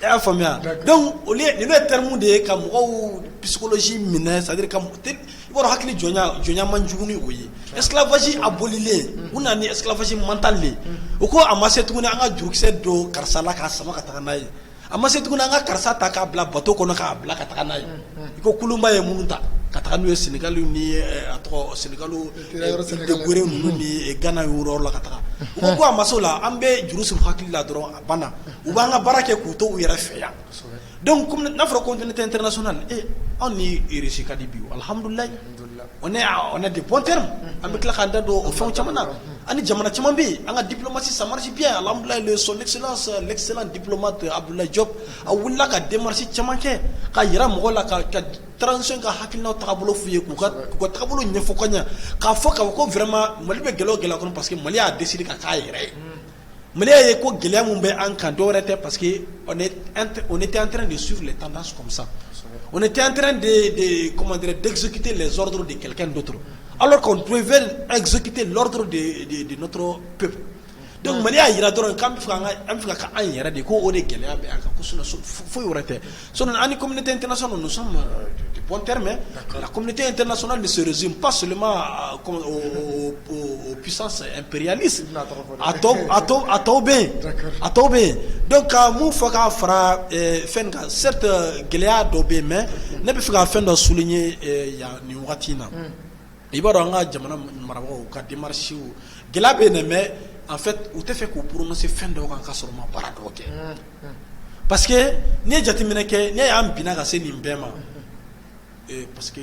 i y'a faamuya donc olu ye terme de ye ka mɔgɔw psychologie minɛ c'est à dire ka i b'a dɔn hakili jɔnya man jugu ni o ye esclavage abolilen u nana ni esclavage mental le o ko a ma se tuguni an ka jurukisɛ don karisa la k'a sama ka taga n'a ye a ma se tuguni an ka karisa ta k'a bila bateau kɔnɔ k'a bila ka taga n'a ye i ko kulunba ye minnu ta ka taga n'u ye Sénégal ni a tɔgɔ Sénégal degore ninnu ni Ghana yɔrɔ la ka taga u ko a ma se o la an bɛ juru siri hakili la dɔrɔn a banna u b'an ka baara kɛ k'u to u yɛrɛ fɛ yan donc n'a fɔra communauté internationale anw ni RC ka di bi alhamdulilayi on est de bons termes an bɛ tila k'an da don o fɛnw caman na ani jamana caman bɛ yen an ka diplomatie ça marche bien alhamdulilayi son excellence l'excellent diplomate Abdoulaye Diop a wulila ka démarche caman kɛ ka yira mɔgɔw la ka transition ka hakilinaw tagabolo f'u ye k'u ka tagabolo ɲɛfɔ ka ɲɛ k'a fɔ k'a fɔ ko vraiment Mali bɛ gɛlɛya o gɛlɛya kɔnɔ parce que Mali y'a décidé ka k'a yɛrɛ ye Mali y'a ye ko gɛlɛya mun bɛ an kan dɔwɛrɛ tɛ parce que on était en train de suivre les tendances comme ça. On était en train d'exécuter les ordres de quelqu'un d'autre. Alors qu'on devait exécuter l'ordre de notre peuple. Donc, Mali a yira dɔrɔn k'an bɛ fɛ ka an yɛrɛ de ko o de gɛlɛya bɛ an kan ko sinon foyi wɛrɛ tɛ. Sinon ani communauté internationale nous sommes de bons termes. La communauté internationale ne se résume pas seulement aux puissances impérialistes. A tɔw bɛ yen. Donc ka mun fɔ k'a fara fɛn kan certes gɛlɛya dɔ bɛ yen mais ne bɛ fɛ ka fɛn dɔ souligner yan nin wagati in na. I b'a dɔn an ka jamana marabagaw ka démarche gɛlɛya bɛ yen mais en fait u tɛ fɛ k'u prononcer fɛn dɔw kan ka sɔrɔ ma baara dɔw kɛ parce que n'i ye jateminɛ kɛ n'i y'an binna ka se nin bɛɛ ma parce que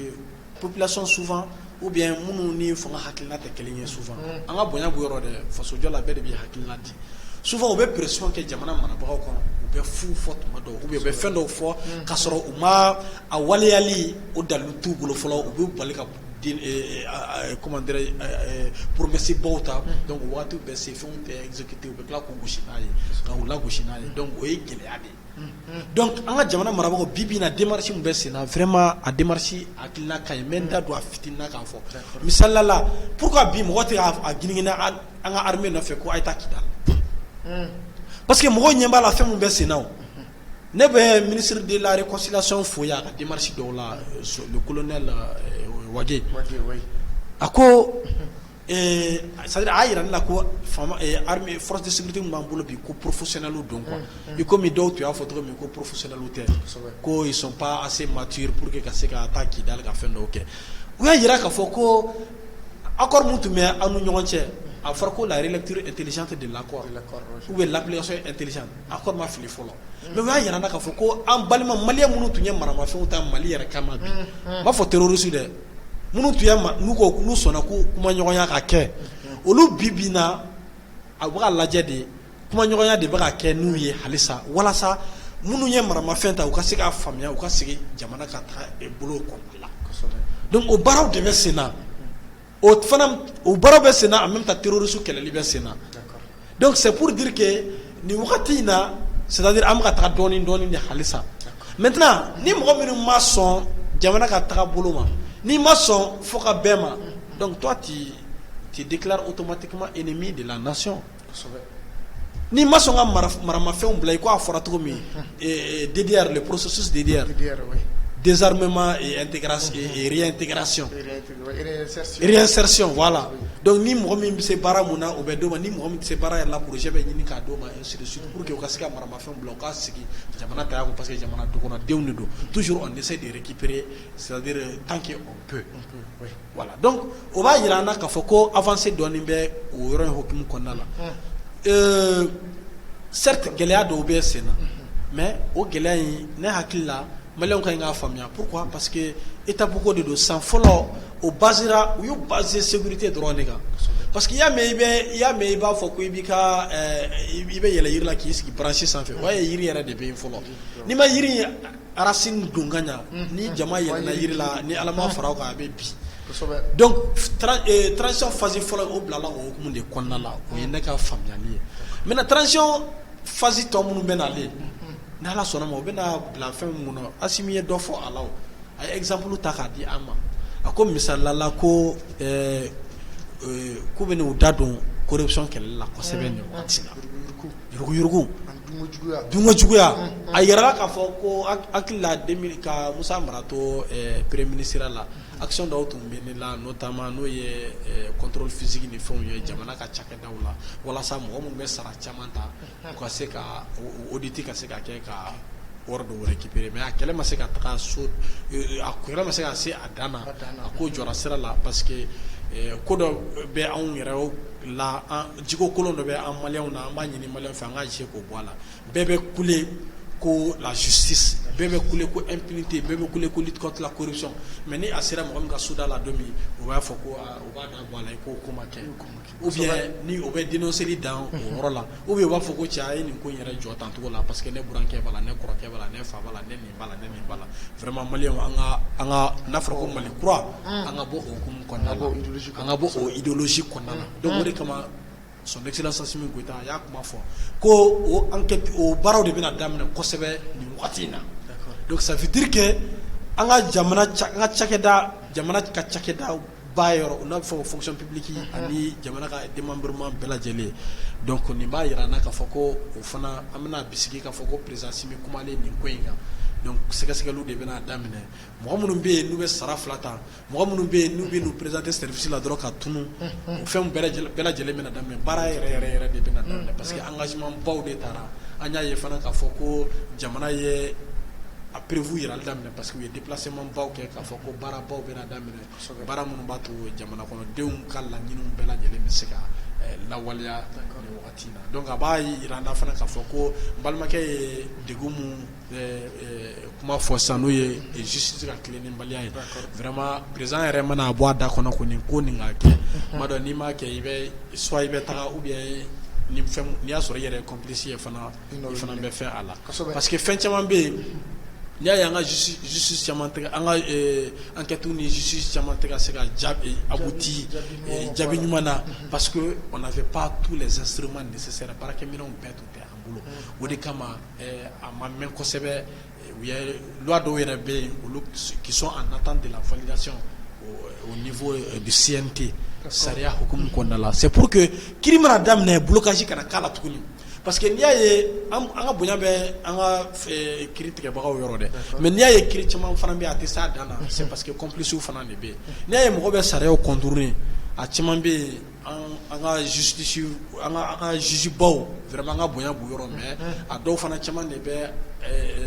population souvent ou bien minnu ni fanga hakilina tɛ kelen ye souvent an ka bonya b'o yɔrɔ dɛ fasojɔ la bɛɛ de bɛ hakilina di souvent u bɛ pression kɛ jamana marabagaw kɔnɔ u bɛ fu fɔ tuma dɔw ou bien u bɛ fɛn dɔw fɔ k'a sɔrɔ u ma a waleyali o dalilu t'u bolo fɔlɔ u bɛ bali ka comment dirais promesse baw ta donc waati bɛɛ se fɛnw tɛ exécuté u bɛ tila k'u gosi n'a ye ka u lagosi n'a ye donc o ye gɛlɛya de ye donc an ka jamana marabagaw bi bi in na démarche min bɛ sen na vraiment a démarche hakilina ka ɲi n bɛ n da don a fitinin k'a fɔ misalila la pourquoi bi mɔgɔ tɛ a ginigina an ka armée nɔfɛ ko a ye taa Kidal parce que mɔgɔw ɲɛ b'a la fɛn min bɛ sen na o ne bɛ ministre de la réconciliation fo yan a ka démarche dɔw la le colonel Wage a ko c'est-à-dire a yira ne la ko armée force de sécurité min b'an bolo bi ko professionnels don quoi i komi dɔw tun y'a fɔ cogo min ko professionnels tɛ ko ils sont pas assez matures pour que ka se ka taa Kidal ka fɛn dɔw kɛ u y'a yira k'a fɔ ko accord mun tun bɛ an ni ɲɔgɔn cɛ a fɔra ko la relecture intelligente de l'accord ou bien l'application intelligente accord ma fili fɔlɔ mais u y'a yira na k'a fɔ ko an balima maliyɛn minnu tun ye maramafɛnw ta Mali yɛrɛ kama bi n b'a fɔ terroriste dɛ minnu tun ye n'u sɔnna ko kumaɲɔgɔnya ka kɛ olu bi bi in na a bɛ ka lajɛ de kumaɲɔgɔnya de bɛ ka kɛ n'u ye halisa walasa minnu ye maramafɛn ta u ka se k'a faamuya u ka segin jamana ka taga bolo kɔnɔ la donc o baaraw de bɛ sen na o baaraw bɛ sen na en même temps terroriste kɛlɛli bɛ sen na donc c'est pour dire que nin wagati in na c'est-à-dire an bɛ ka taga dɔɔni dɔɔni de halisa maintenant ni mɔgɔ minnu ma sɔn jamana ka taga bolo ma ni ma sɔn fo ka bɛn ma donc toi tu déclares automatiquement ennemi de la nation ni ma sɔn ka maramafɛnw bila i ko a fɔra cogo min DDR le processus DDR désarmement et intégration et réintégration réinsertion voilà donc ni mɔgɔ min bɛ se baara mun na o bɛ d'o ma ni mɔgɔ min tɛ se baara yɛrɛ la projet bɛ ɲini k'a d'o ma ainsi de suite pour que u ka se ka maramafɛnw bila u ka sigi jamana ta kun parce que jamana dukɔnɔdenw de don toujours on essaie de récupérer c'est-à-dire tant qu'on peut voilà donc o b'a yira an na k'a fɔ ko avancée dɔɔni bɛ o yɔrɔ in hokumu kɔnɔna la certes gɛlɛya dɔw bɛ sen na mais o gɛlɛya in ne hakili la Maliyɛnw ka ɲi k'a faamuya pourquoi parce que étape ko de don san fɔlɔ o basera u y'u baser sécurité dɔrɔn de kan parce que i y'a mɛn i b'a fɔ ko i b'i ka i bɛ yɛlɛ yiri la k'i sigi branche sanfɛ o ye yiri yɛrɛ de bɛ yen fɔlɔ n'i ma yiri racine don ka ɲa ni jama yɛlɛnna yiri la ni Ala ma fara o kan a bɛ bi donc transition phase fɔlɔ o bilala o hukumu de kɔnɔna la o ye ne ka faamuyali ye maintenant transition phase tɔ minnu bɛ nalen ni Ala sɔnna ma o bɛna bila fɛn mun na Asimi ye dɔ fɔ a la a ye exemple ta k'a di an ma a ko misalila la ko k'u bɛ n'u da don corruption kɛlɛli la kosɛbɛ nin waati la yuruguyurugu dunkojuguya a yirala k'a fɔ ko hakili la ka Musa mara to premier ministre la action dɔw tun bɛ ne la notamment n'o ye contrôle physique ni fɛnw ye jamana ka cakɛdaw la walasa mɔgɔ minnu bɛ sara caman ta u ka se ka audit ka se ka kɛ ka wari dɔw récupérer mais a kɛlɛ ma se ka taga so a kɛlɛ ma se ka se a dan na a ko jɔra sira la parce que ko dɔ bɛ anw yɛrɛ la jiko kolon dɔ bɛ an maliyɛnw na an b'a ɲini maliyɛnw fɛ an ka essayer k'o bɔ a la bɛɛ bɛ kule ko la justice bɛɛ bɛ kule ko impunité bɛɛ bɛ kule ko lutte contre la corruption mais ni a sera mɔgɔ min ka soda la don min o b'a fɔ ko o b'a da bɔ a la ko ko ma kɛ ou bien ni o bɛ dénonceli dan o yɔrɔ la ou bien o b'a fɔ ko cɛ a ye nin ko in yɛrɛ jɔ tan cogo la parce que ne burankɛ b'a la ne kɔrɔkɛ b'a la ne fa b'a la ne nin b'a la ne nin b'a la vraiment maliyɛnw an ka n'a fɔra ko Mali kura an ka bɔ o hukumu kɔnɔna la an ka bɔ o idéologie kɔnɔna la donc o de kama son excellence Assimi Goïta a y'a kuma fɔ ko o enquête o baaraw de bɛna daminɛ kosɛbɛ nin wagati in na donc ça veut dire que an ka jamana ka cakɛda ba yɔrɔ n'a bɛ fɔ fonction publique ani jamana ka démembrement bɛɛ lajɛlen donc nin b'a yira na k'a fɔ ko o fana an bɛna bisigi k'a fɔ ko président Assimi kumalen nin ko in kan donc sɛgɛsɛgɛliw de bɛna daminɛ mɔgɔ minnu bɛ yen n'u bɛ sara 2 ta mɔgɔ minnu bɛ yen n'u bɛ n'u présenter service la dɔrɔn ka tunu o fɛn bɛɛ lajɛlen bɛna daminɛ baara yɛrɛ de bɛna daminɛ parce que engagement baw de taara an y'a ye fana k'a fɔ ko jamana ye a prévu yɛrɛ daminɛ parce que u ye déplacement baw kɛ k'a fɔ ko baara baw bɛna daminɛ baara minnu b'a to jamana kɔnɔdenw ka laɲiniw bɛɛ lajɛlen bɛ se ka lawaleya nin wagati in na donc a b'a yira an na fana k'a fɔ ko n balimakɛ ye degun mun kuma fɔ sisan n'o ye justice ka tilennenbaliya ye vraiment président yɛrɛ mana bɔ a da kɔnɔ ko nin ko nin ka kɛ tuma dɔ n'i m'a kɛ i bɛ taga ou bien n'i y'a sɔrɔ i yɛrɛ complice ye fana i fana bɛ fɛn a la parce que fɛn caman bɛ yen n'i y'a ye an ka justice caman tɛ an ka enquête ni justice caman tɛ ka se ka abouti jaabi ɲuman na parce que on n'avait pas tous les instruments nécessaires baarakɛminɛnw bɛɛ tun tɛ an bolo o de kama a ma mɛn kosɛbɛ u ye loi dɔw yɛrɛ bɛ yen olu qui sont en attente de la validation au niveau du CNT sariya hukumu kɔnɔna la c'est pour que kiiri mana daminɛ blocage kana k'a la tuguni parce que n'i y'a ye an ka bonya bɛ an ka kiiri tigɛbagaw yɔrɔ dɛ mais n'i y'a ye kiiri caman fana bɛ yen a tɛ s'a dan na c'est parce que complices fana de bɛ yen n'i y'a ye mɔgɔ bɛ sariyaw contourner a caman bɛ yen an ka justice an ka juge baw vraiment an ka bonya b'u yɔrɔ mais a dɔw fana caman de bɛ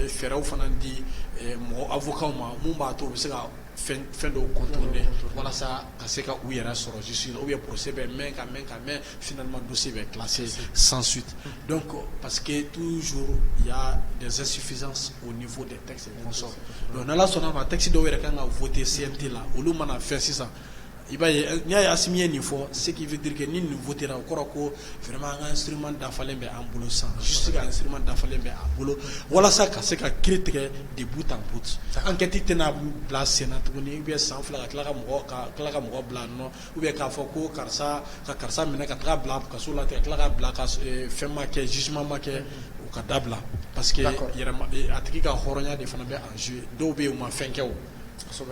fɛɛrɛw fana di mɔgɔ avocat ma mun b'a to u bɛ se ka fɛn dɔw contourner walasa ka se ka u yɛrɛ sɔrɔ justice la ou bien procès bɛ mɛn ka mɛn finalement dossier bɛ classé sans suite donc parce que toujours il y a des insuffisances au niveau des textes et consorts donc n'ala sɔnna ma texte dɔw yɛrɛ kan ka voter CNT la olu mana fɛn sisan i b'a ye n'i y'a ye Assimi ye nin fɔ ce qui veut dire que ni nin votera o kɔrɔ ko vraiment an ka instrument dafalen bɛ an bolo sisan justice ka instrument dafalen bɛ an bolo walasa ka se ka kiiri tigɛ de bout en bout enquête tɛna bila sen na tuguni ou bien san 2 ka tila ka mɔgɔ bila nɔ ou bien k'a fɔ ko karisa minɛ ka taga bila kaso la ten ka tila ka bila ka fɛn ma kɛ jugement ma kɛ o ka dabila parce que a tigi ka hɔrɔnya de fana bɛ en jeu dɔw bɛ yen u ma fɛn kɛ o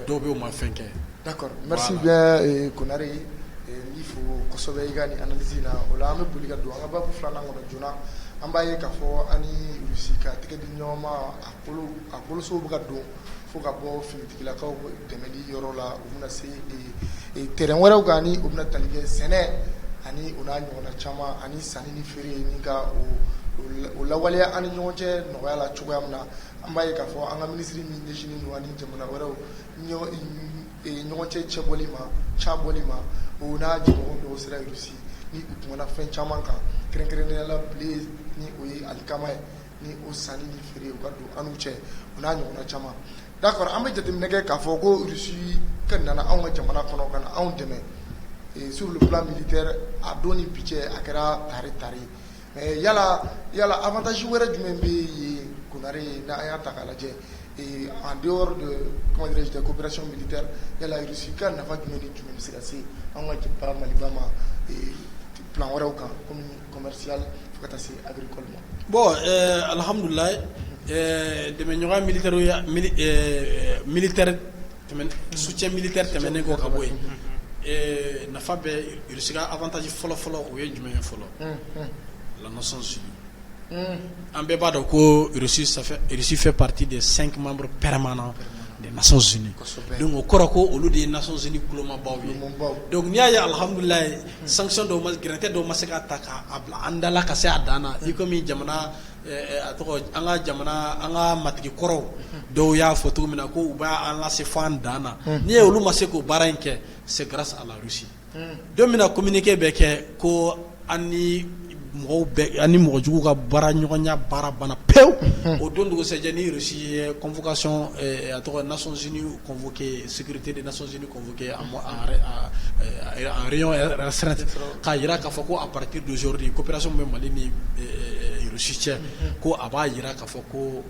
dɔw bɛ yen u ma fɛn kɛ. D'accord, merci bien Konare il faut kosɛbɛ i ka nin analyse na o la an bɛ boli ka don an ka babu 2nan kɔnɔ joona an b'a ye k'a fɔ ani Rusi ka tɛgɛ di ɲɔgɔn ma a bolosow bɛ ka don fo ka bɔ finitigilakaw dɛmɛli yɔrɔ la u bɛna se terrain wɛrɛw kan ani u bɛna tali kɛ sɛnɛ ani o n'a ɲɔgɔnna caman ani sanni ni feere ni ka o lawaleya an ni ɲɔgɔn cɛ nɔgɔya la cogoya min na an b'a ye k'a fɔ an ka minisiri min ɲɛsinnen don ani jamana wɛrɛw ɲɔgɔn cɛ cɛbɔli ma o n'a jɛɲɔgɔn dɔw sera Rusi ni u kumana fɛn caman kan kɛrɛnkɛrɛnnenya la bile ni o ye alikama ye ni o sanni ni feere u ka don an n'u cɛ o n'a ɲɔgɔnna caman d'accord an bɛ jateminɛ kɛ k'a fɔ ko Rusi ka nana anw ka jamana kɔnɔ ka na anw dɛmɛ sur le plan militaire a don ni bi cɛ a kɛra tari mais yala avantage wɛrɛ jumɛn bɛ yen Konare n'an y'a ta k'a lajɛ en dehors de comment dirais-je de coopération militaire yala Rusi ka nafa jumɛn ni jumɛn bɛ se ka se anw ka Maliba ma plan wɛrɛw kan comme commercial fo ka taa se agricole ma. Bon alhamdulillah dɛmɛɲɔgɔnya militaire soutien militaire tɛmɛnen kɔ ka bɔ yen nafa bɛ Rusi ka avantage fɔlɔ o ye jumɛn ye fɔlɔ la Nations Unies. An bɛɛ b'a dɔn ko Russie fait partie des 5 membres permanents des Nations Unies. Donc o kɔrɔ ko olu de ye Nations Unies kulomabaw ye. Donc n'i y'a ye alhamdulillah sanction dɔw ma gɛrɛntɛ dɔw ma se ka ta k'a bila an dala ka se a dan na i komi jamana a tɔgɔ an ka matigi kɔrɔw dɔw y'a fɔ cogo min na ko u b'a an lase fo an dan na n'i ye olu ma se k'o baara in kɛ c'est grâce à la Russie. Don min na communiqué bɛ kɛ ko an ni mɔgɔw bɛɛ ani mɔgɔ jugu ka baara ɲɔgɔnya baara banna pewu o don dugusɛjɛ ni Russie ye convocation a tɔgɔ Nations Unies convoqué sécurité des Nations Unies convoqué en réunion restreinte k'a yira k'a fɔ ko à partir d'aujourd'hui coopération bɛ Mali ni Russie cɛ ko a b'a yira k'a fɔ ko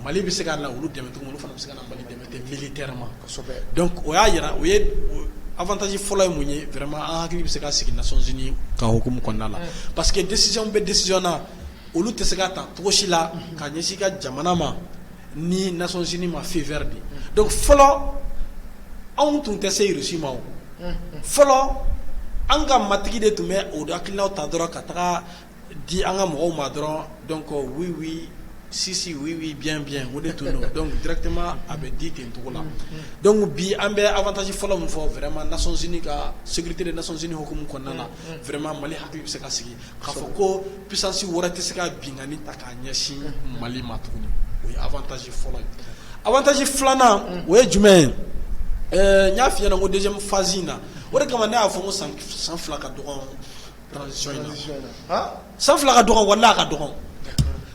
Mali bɛ se ka na olu dɛmɛ cogo olu fana bɛ se ka na Mali dɛmɛ ten militairement donc o y'a yira o ye avantage fɔlɔ ye mun ye vraiment an hakili bɛ se ka sigi Nations Unies ka hukumu kɔnɔna la parce que décision bɛ décision na olu tɛ se ka ta cogo si la ka ɲɛsin ka jamana ma ni Nations Unies ma feu vert di donc fɔlɔ anw tun tɛ se Russie ma o fɔlɔ an ka matigi de tun bɛ o hakilinaw ta dɔrɔn ka taga di an ka mɔgɔw ma dɔrɔn donc oui oui si oui bien o de tun don donc directement a bɛ di ten cogo la donc bi an bɛ avantage fɔlɔ min fɔ vraiment Nations Unies ka sécurité des Nations Unies hukumu kɔnɔna la vraiment Mali hakili bɛ se ka sigi k'a fɔ ko puissance wɛrɛ tɛ se ka bingani ta k'a ɲɛsin Mali ma tuguni o ye avantage fɔlɔ ye avantage filanan o ye jumɛn ye n y'a f'i ɲɛna ko deuxième phase in na o de kama ne y'a fɔ ko san 2 ka dɔgɔ transition in na san 2 ka dɔgɔ walahi a ka dɔgɔ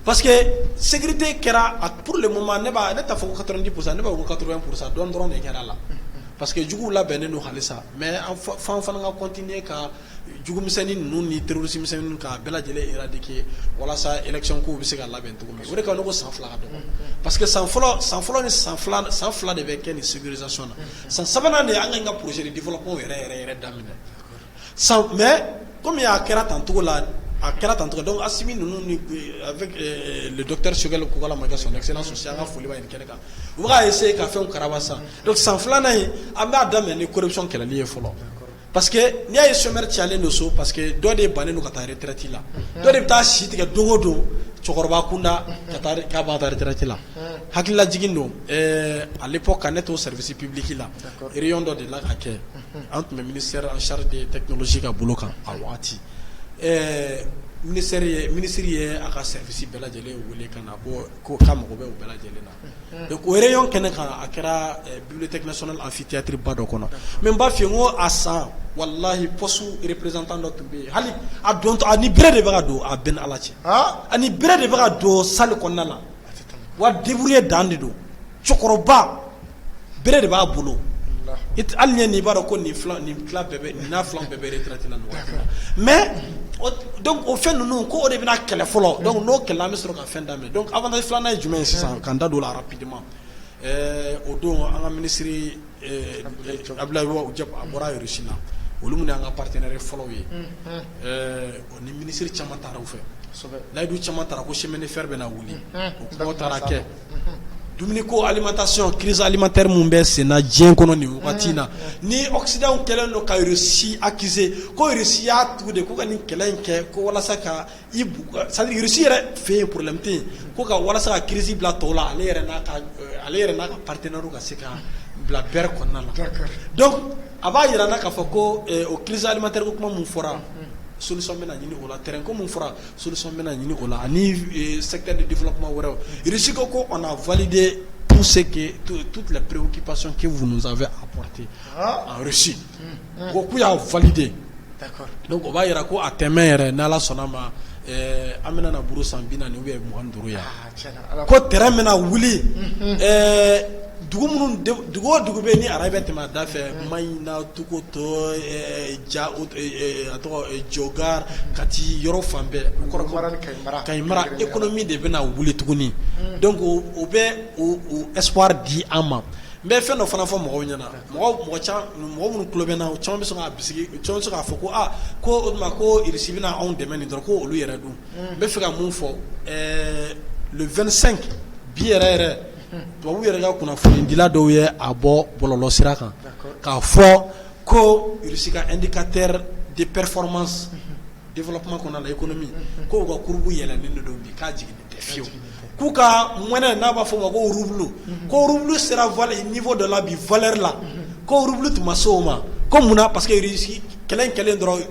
parce que sécurité kɛra pour le moment ne t'a fɔ ko 90% ne b'a fɔ ko 80% dɔrɔn de kɛra la parce que juguw labɛnnen don halisa mais fan fana ka continuer ka jugumisɛnnin ninnu ni terroriste misɛnninw ka bɛɛ lajɛlen éradiquer walasa élection kow bɛ se ka labɛn cogo min o de kama ne ko san 2 ka dɔgɔ parce que san fɔlɔ ni san fila de bɛ kɛ ni sécurisation na san 3nan de an ka projet de développement yɛrɛ daminɛ mais comme a kɛra tan cogo la a kɛra tan cogo donc Assimi ninnu ni avec le docteur Choguel Kokala ma kɛ son excellence aussi an ka foli b'a ye kɛnɛ kan u bɛ ka essayer ka fɛnw karaba sa donc san 2nan ye an b'a daminɛ ni corruption kɛlɛli ye fɔlɔ parce que n'i y'a ye chômeur cayalen don so parce que dɔ de bannen don ka taa retraite la dɔ de bɛ taa si tigɛ don o don cɛkɔrɔba kunda k'a b'a taa retraite la hakilila jigin don à l'époque ka ne to service public la réunion dɔ de la ka kɛ an tun bɛ ministère en charge de technologie ka bolo kan a waati ministre ye a ka service bɛɛ lajɛlen wele ka na ko k'a mago bɛ o bɛɛ lajɛlen na donc o réunion kɛnɛ kan a kɛra bibliothèque nationale amphithéâtre ba dɔ kɔnɔ mais n b'a f'i ye n ko a san walahi poste représentant dɔ tun bɛ yen hali a don a ni bere de bɛ ka don a bɛn ala cɛ a ni bere de bɛ ka don salle kɔnɔna la wa débrouiller dan de don cɛkɔrɔba bere de b'a bolo hali ɲɛ n'i b'a dɔn ko nin n'a filan bɛɛ bɛ retraite la nin waati la mais donc o fɛn ninnu ko o de bɛna kɛlɛ fɔlɔ donc n'o kɛlɛ an bɛ sɔrɔ ka fɛn daminɛ donc avantage filanan ye jumɛn ye sisan k'an da don o la rapidement o don an ka ministre Abdoulaye Diop a bɔra Russie la olu minnu y'an ka partenaire fɔlɔw ye ni ministre caman taara u fɛ layidu caman taara ko chemin de fer bɛna wuli o kumaw taara kɛ dumuni ko alimentation crise alimentaire mun bɛ sen na diɲɛ kɔnɔ nin wagati in na ni Occident kɛlen don ka Russie accuser ko Russie y'a tugu de ko ka nin kɛlɛ in kɛ ko walasa ka c'est-à-dire Russie yɛrɛ fɛ yen problème tɛ yen ko ka walasa ka crise bila tɔw la ale yɛrɛ n'a ka partenaire ka se ka bila bɛrɛ kɔnɔna la donc a b'a yira na k'a fɔ ko o crise alimentaire ko kuma mun fɔra solution bɛna ɲini o la terrain ko mun fɔra solution bɛna ɲini o la ani secteur de développement wɛrɛw Russie ko on a validé toutes les préoccupations que vous nous avez apportées en Russie ko k'u y'a validé donc o b'a yira ko a tɛmɛ yɛrɛ n'Ala sɔnna ma an bɛna na buru san 40 ou bien 25 yan ko terrain bɛna wuli dugu o dugu bɛ ni arabe bɛ tɛmɛ a da fɛ Mayina Tokoto Jogar Kati yɔrɔ fan bɛɛ Kayi Mara économie de bɛna wuli tuguni donc o bɛ o espoir di an ma n bɛ fɛn dɔ fana fɔ mɔgɔw ɲɛna mɔgɔ minnu tulo bɛ n na o caman bɛ sɔn k'a bisigi caman bɛ sɔn k'a fɔ ko ko o tuma ko Russie bɛna anw dɛmɛ nin dɔrɔn ko olu yɛrɛ dun n bɛ fɛ ka mun fɔ le 25 bi yɛrɛ tubabu yɛrɛ ka kunnafonidila dɔw ye a bɔ bɔlɔlɔ sira kan k'a fɔ ko Russie ka indicateur de performance développement kɔnɔna la économie ko u ka courbe yɛlɛnnen de don bi k'a jiginnen tɛ fiyewu k'u ka mɔnɛ n'a b'a fɔ ma ko rublu sera niveau de la bi valeur la ko rublu tun ma se o ma ko munna parce que Russie kelen dɔrɔn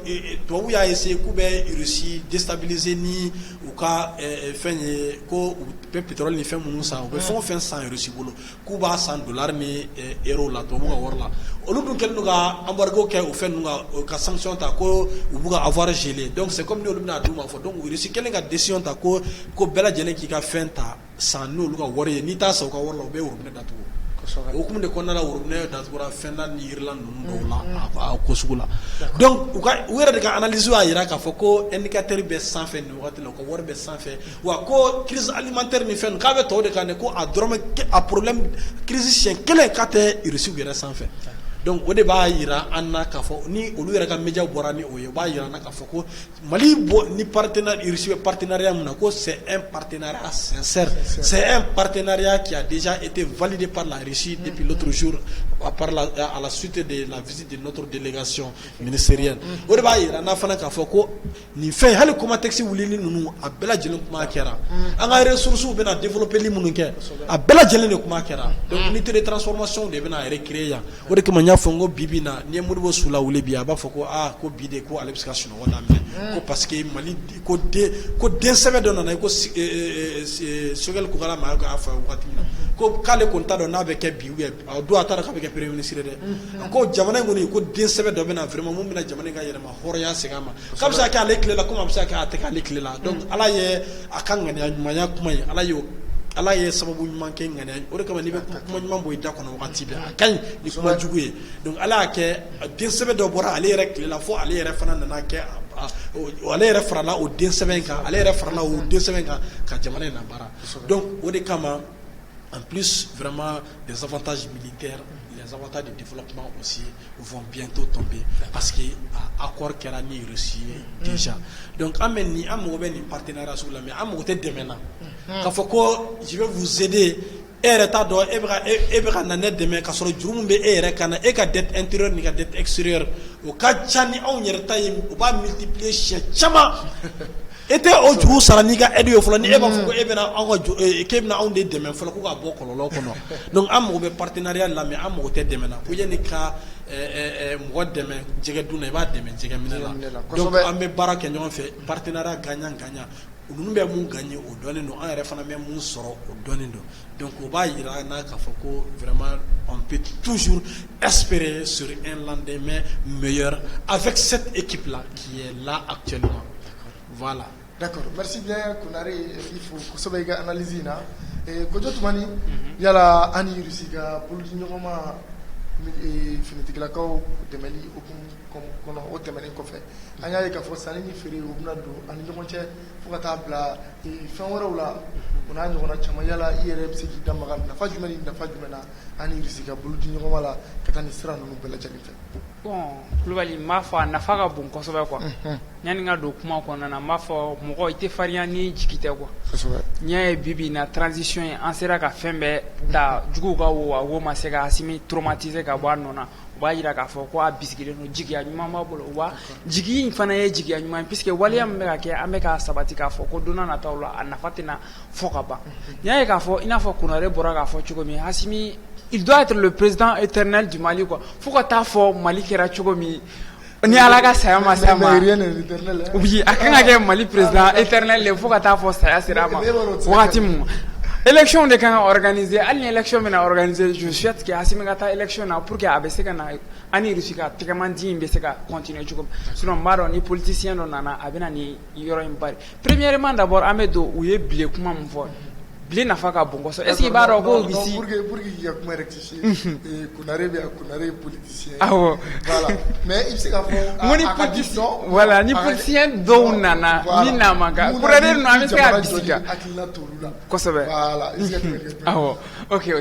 tubabu y'a essayer k'u bɛ Russie déstabiliser ni u ka fɛn ye ko u bɛ pétrole ni fɛn minnu san u bɛ fɛn o fɛn san Russie bolo k'u b'a san dollar ni euro la tubabu ka wari la olu dun kɛlen don ka embargo kɛ o fɛn ninnu ka sanction ta ko u b'u ka avoir gelé donc c'est comme ni olu bɛna d'u ma fɔ donc Russie kɛlen ka décision ta ko bɛɛ lajɛlen k'i ka fɛn ta san n'olu ka wari ye n'i t'a san u ka wari la u bɛ robinet datugu o kuma de kɔnɔna la robinet datugura Finlande ni Irlande ninnu dɔw la a ko sugu la donc u yɛrɛ de ka analyse y'a jira k'a fɔ ko indicateur bɛ sanfɛ nin wagati la u ka wari bɛ sanfɛ wa ko crise alimentaire ni fɛn k'a bɛ tɔw de kan dɛ ko a problème crise siɲɛ kelen k'a tɛ Russie yɛrɛ sanfɛ donc o de b'a jira an na k'a fɔ ni olu yɛrɛ ka média bɔra ni o ye o b'a jira an na k'a fɔ ko Mali ni Russie bɛ partenariat mun na ko c'est un partenariat sincère c'est un partenariat qui a déjà été validé par la Russie depuis l'autre jour à la suite de la visite de notre délégation ministérielle o de b'a jira an na fana k'a fɔ ko nin fɛn hali kuma texte wulili ninnu a bɛɛ lajɛlen kuma kɛra an ka ressources bɛna développer li minnu kɛ a bɛɛ lajɛlen de kuma kɛra donc unité de transformation de bɛna recréer yan o de kama y'a fɔ n ko bibi na ni ye Modibo Sula wele bi a b'a fɔ ko ko bi de ko ale bɛ se ka sunɔgɔ daminɛ ko parce que Mali ko den sɛbɛn dɔ nana ko Sogɛl Kokara ma y'a fɔ wagati min na ko k'ale kɔni t'a dɔn n'a bɛ kɛ bi ou bien a don a t'a dɔn k'a bɛ kɛ premier ministre dɛ ko jamana in kɔni ko den sɛbɛn dɔ bɛ na vraiment mun bɛna jamana in ka yɛlɛma hɔrɔnya segin a ma k'a bɛ se ka kɛ ale tile la komi a bɛ se ka kɛ a tɛ k'ale tile la donc Ala ye a ka ŋaniya ɲumanya kuma ye Ala ye sababu ɲuman kɛ ŋaniya o de kama n'i bɛ kuma ɲuman bɔ i da kɔnɔ wagati bɛɛ a ka ɲi ni kuma jugu ye donc Ala y'a kɛ den sɛbɛn dɔ bɔra ale yɛrɛ tile la fo ale yɛrɛ fana nana kɛ ale yɛrɛ farala o den sɛbɛn kan ale yɛrɛ farala o den sɛbɛn kan ka jamana in labaara donc o de kama en plus vraiment des avantages militaires les avantages de développement aussi vont bientôt tomber parce que accord kɛra ni Russie déjà donc an mago bɛ nin partenariat sugu la mais an mago tɛ dɛmɛ na k'a fɔ ko je vais vous aider e yɛrɛ t'a dɔn e bɛ ka na ne dɛmɛ k'a sɔrɔ juru min bɛ e yɛrɛ kan na e ka dette intérieure ni ka dette extérieure o ka ca ni anw yɛrɛ ta ye o b'a multiplier siɲɛ caman e tɛ o juru sara n'i ka aide ye fɔlɔ ni e b'a fɔ ko e bɛna k'e bɛna anw de dɛmɛ fɔlɔ ko ka bɔ kɔlɔlɔ kɔnɔ donc an mago bɛ partenariat la mais an mago tɛ dɛmɛ na ko yanni ka mɔgɔ dɛmɛ jɛgɛ dun na i b'a dɛmɛ jɛgɛ minɛ la donc an bɛ baara kɛ ɲɔgɔn fɛ partenariat gagnant ninnu bɛ mun gagner o dɔnnen don an yɛrɛ fana bɛ mun sɔrɔ o dɔnnen don donc o b'a jira n'a k'a fɔ ko vraiment on peut toujours espérer sur un lendemain meilleur avec cette équipe là qui est là actuellement voilà. D'accord, merci bien Konare il faut kosɛbɛ i ka analyse in na Kojo Tumani yala ani Russie ka politique ɲɔgɔn ma finitigilakaw dɛmɛli hukumu kɔnɔ o tɛmɛnen kɔfɛ an y'a ye k'a fɔ sanni ni feere o bɛna don ani ɲɔgɔn cɛ fo ka taa bila fɛn wɛrɛw la o n'a ɲɔgɔnna caman yala i yɛrɛ bɛ se k'i da maga nafa jumɛn ni nafa jumɛn na ani Russie ka boloci ɲɔgɔnma la ka taa nin sira ninnu bɛɛ lajɛlen fɛ. Bon Kulubali n b'a fɔ a nafa ka bon kosɛbɛ quoi yanni n ka don kuma kɔnɔna na n b'a fɔ mɔgɔ i tɛ farinya ni jigi tɛ quoi n y'a ye bi na transition ye an sera ka fɛn bɛɛ da juguw ka wo a wo ma se ka Asimi traumatiser ka bɔ a nɔ na o b'a jira k'a fɔ ko a bisigilen don jigiya ɲuman b'a bolo wa jigi in fana ye jigiya ɲuman ye puisque waleya min bɛ ka kɛ an bɛ k'a sabati k'a fɔ ko don n'a nataw la a nafa tɛna fɔ ka ban n y'a ye k'a fɔ i n'a fɔ Konare bɔra k'a fɔ cogo min Asimi il doit être le président éternel du Mali quoi fo ka taa fɔ Mali kɛra cogo min ni Ala ka saya ma s'a ma oui a kan ka kɛ Mali président éternel le fo ka taa fɔ saya sera a ma wagati min élection de kan ka organiser hali ni élection bɛna organiser je souhaite que Asimi ka taa élection na pour que a bɛ se ka na ani Russie ka tɛgɛmandi in bɛ se ka continuer cogo min sinon n b'a dɔn ni politicien dɔ nana a bɛna ni yɔrɔ in bari premièrement d'abord an bɛ don u ye bile kuma min fɔ bile nafa ka bon kosɛbɛ est-ce que i b'a dɔn ko Russie pour que k'i ka kuma rectifier Konare bɛ yan Konare ye politicien awɔ voilà mais i bɛ se k'a fɔ a ka di dɔn voilà ni politicien dɔw nana min n'a man kan Konare ninnu an bɛ se k'a bisimila hakilina t'olu la kosɛbɛ voilà awɔ ok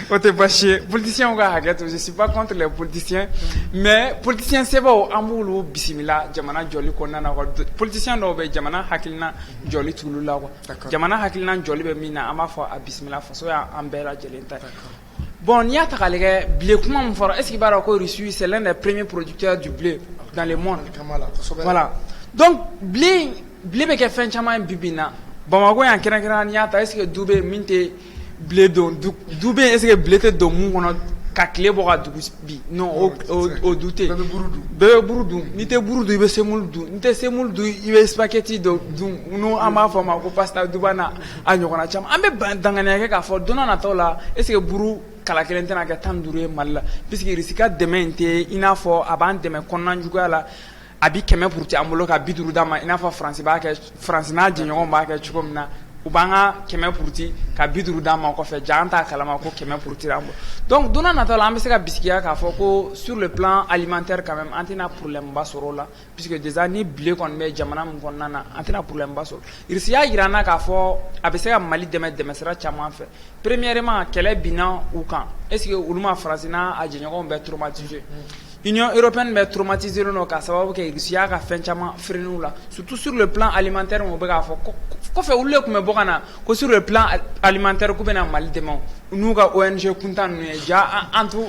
o tɛ baasi ye politiciens ka hakɛ to je suis pas contre les politiciens mais politiciens sɛbɛw an b'olu bisimila jamana jɔli kɔnɔna na quoi politiciens dɔw bɛ jamana hakilina jɔli t'olu la quoi jamana hakilina jɔli bɛ min na an b'a fɔ a bisimila faso y'an bɛɛ lajɛlen ta bon n'i y'a ta k'a lajɛ blé kuma min fɔra est-ce qu'il b'a dɔn ko Russie c'est l'un des premiers producteurs du blé dans le monde voilà donc blé bɛ kɛ fɛn caman ye bi na Bamako yan kɛrɛnkɛrɛnnenya n'i y'a ta est-ce que du bɛ min tɛ blé don du bɛ est-ce que blé tɛ don mun kɔnɔ ka tile bɔ ka dugu bi non o du tɛ bɛɛ bɛ buru dun n'i tɛ buru dun i bɛ semulu dun n'i tɛ semulu dun i bɛ spaghetti dun n'o an b'a fɔ ma ko pasta dubana a ɲɔgɔnna caman an bɛ danganiya kɛ k'a fɔ don n'a nataw la est ce que buru kala kelen tɛna kɛ 15 ye Mali la puisque RISICA dɛmɛ in tɛ i n'a fɔ a b'an dɛmɛ kɔnɔna juguya la a bi 100 puruti an bolo ka 50 d'a ma i n'a fɔ Faransi b'a kɛ Faransi n'a jɛɲɔgɔn b'a kɛ cogo min na u b'an ka 100 puruti ka 50 d'a ma kɔfɛ ja an t'a kalama ko 100 puruti an bolo donc don n'a nataw la an bɛ se ka bisikiya k'a fɔ ko sur le plan alimentaire quand même an tɛna problème ba sɔrɔ o la puisque déjà ni bile kɔni bɛ jamana min kɔnɔna na an tɛna problème ba sɔrɔ RISI y'a jira an na k'a fɔ a bɛ se ka Mali dɛmɛ sira caman fɛ premièrement kɛlɛ binna u kan est ce que olu ma Faransi n'a a jɛɲɔgɔnw bɛ traumatiser Union européenne bɛ traumatiser non ka sababu kɛ RISI y'a ka fɛn caman freiner u la surtout sur le plan alimentaire o bɛ k'a fɔ kɔfɛ olu de tun bɛ bɔ ka na ko sur le plan alimentaire k'u bɛna Mali dɛmɛ u n'u ka ONG kuntan ninnu ye ja an t'u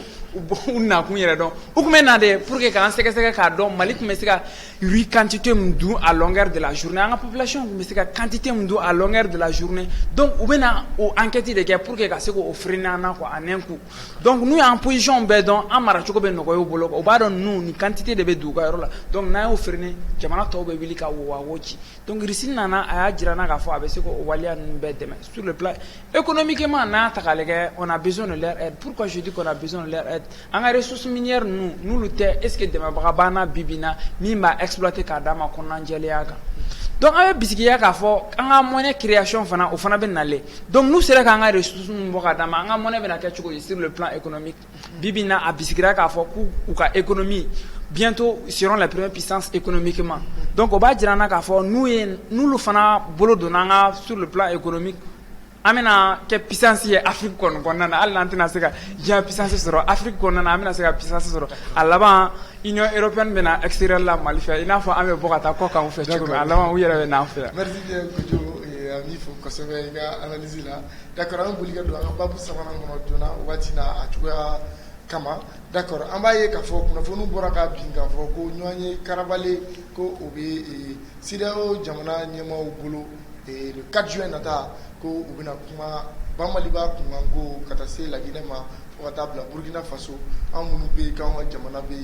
nakun yɛrɛ dɔn u tun bɛ na de pour que k'an sɛgɛsɛgɛ k'a dɔn Mali tun bɛ se ka riz quantité min dun à longueur de la journée an ka population tun bɛ se ka quantité min dun à longueur de la journée donc u bɛ na o enquête de kɛ pour que ka se k'o freiner an na quoi en un coup donc n'u y'an position bɛɛ dɔn an maracogo bɛ nɔgɔya u bolo u b'a dɔn ninnu ni quantité de bɛ don u ka yɔrɔ la donc n'an y'o freiner jamana tɔw bɛ wuli ka wo ci donc RISI nana a y'a jira n na k'a fɔ a bɛ se k'o waleya ninnu bɛɛ dɛmɛ sur le plan économiquement n'a ta k'a lajɛ on a besoin de leur aide pourquoi je dis qu'on a besoin de leur aide an ka ressources minières ninnu n'olu tɛ est ce que dɛmɛbaga b'an na bi bi in na min b'a exploiter k'a d'a ma kɔnɔna jɛlenya kan donc an bɛ bisikiya k'a fɔ an ka monnaie création fana o fana bɛ nalen donc n'u sera k'an ka ressources ninnu bɔ k'a d'a ma an ka monnaie bɛna kɛ cogo di sur le plan économique bi bi in na a bisikira k'a fɔ k'u ka économie bientôt seront les premières puissances économiquement donc o b'a jira an na k'a fɔ n'olu fana bolo donna an ka sur le plan économique an bɛna kɛ puissance ye Afrique kɔnɔna na hali n'an tɛna se ka diɲɛ puissance sɔrɔ Afrique kɔnɔna na an bɛna se ka puissance sɔrɔ a laban Union européenne bɛna extérieur la Mali fɛ i n'a fɔ an bɛ bɔ ka taa kɔ kan u fɛ cogo min a laban u yɛrɛ bɛ n'an fɛ yan. Merci bien Kojo an b'i fo kosɛbɛ i ka analyse la d'accord an bɛ boli ka don an ka babu sabanan kɔnɔ joona waati na a cogoya kama d'accord an b'a ye k'a fɔ kunnafoniw bɔra ka bin k'a fɔ ko Ɲɔɲe Karabale ko o bɛ CEDEAO jamana ɲɛmaaw bolo le 4 juin nata ko u bɛna kuma Banbali b'a kunkanko ka taa se Laginɛ ma fo ka taa bila Burkina Faso an minnu bɛ yen k'anw ka jamana bɛ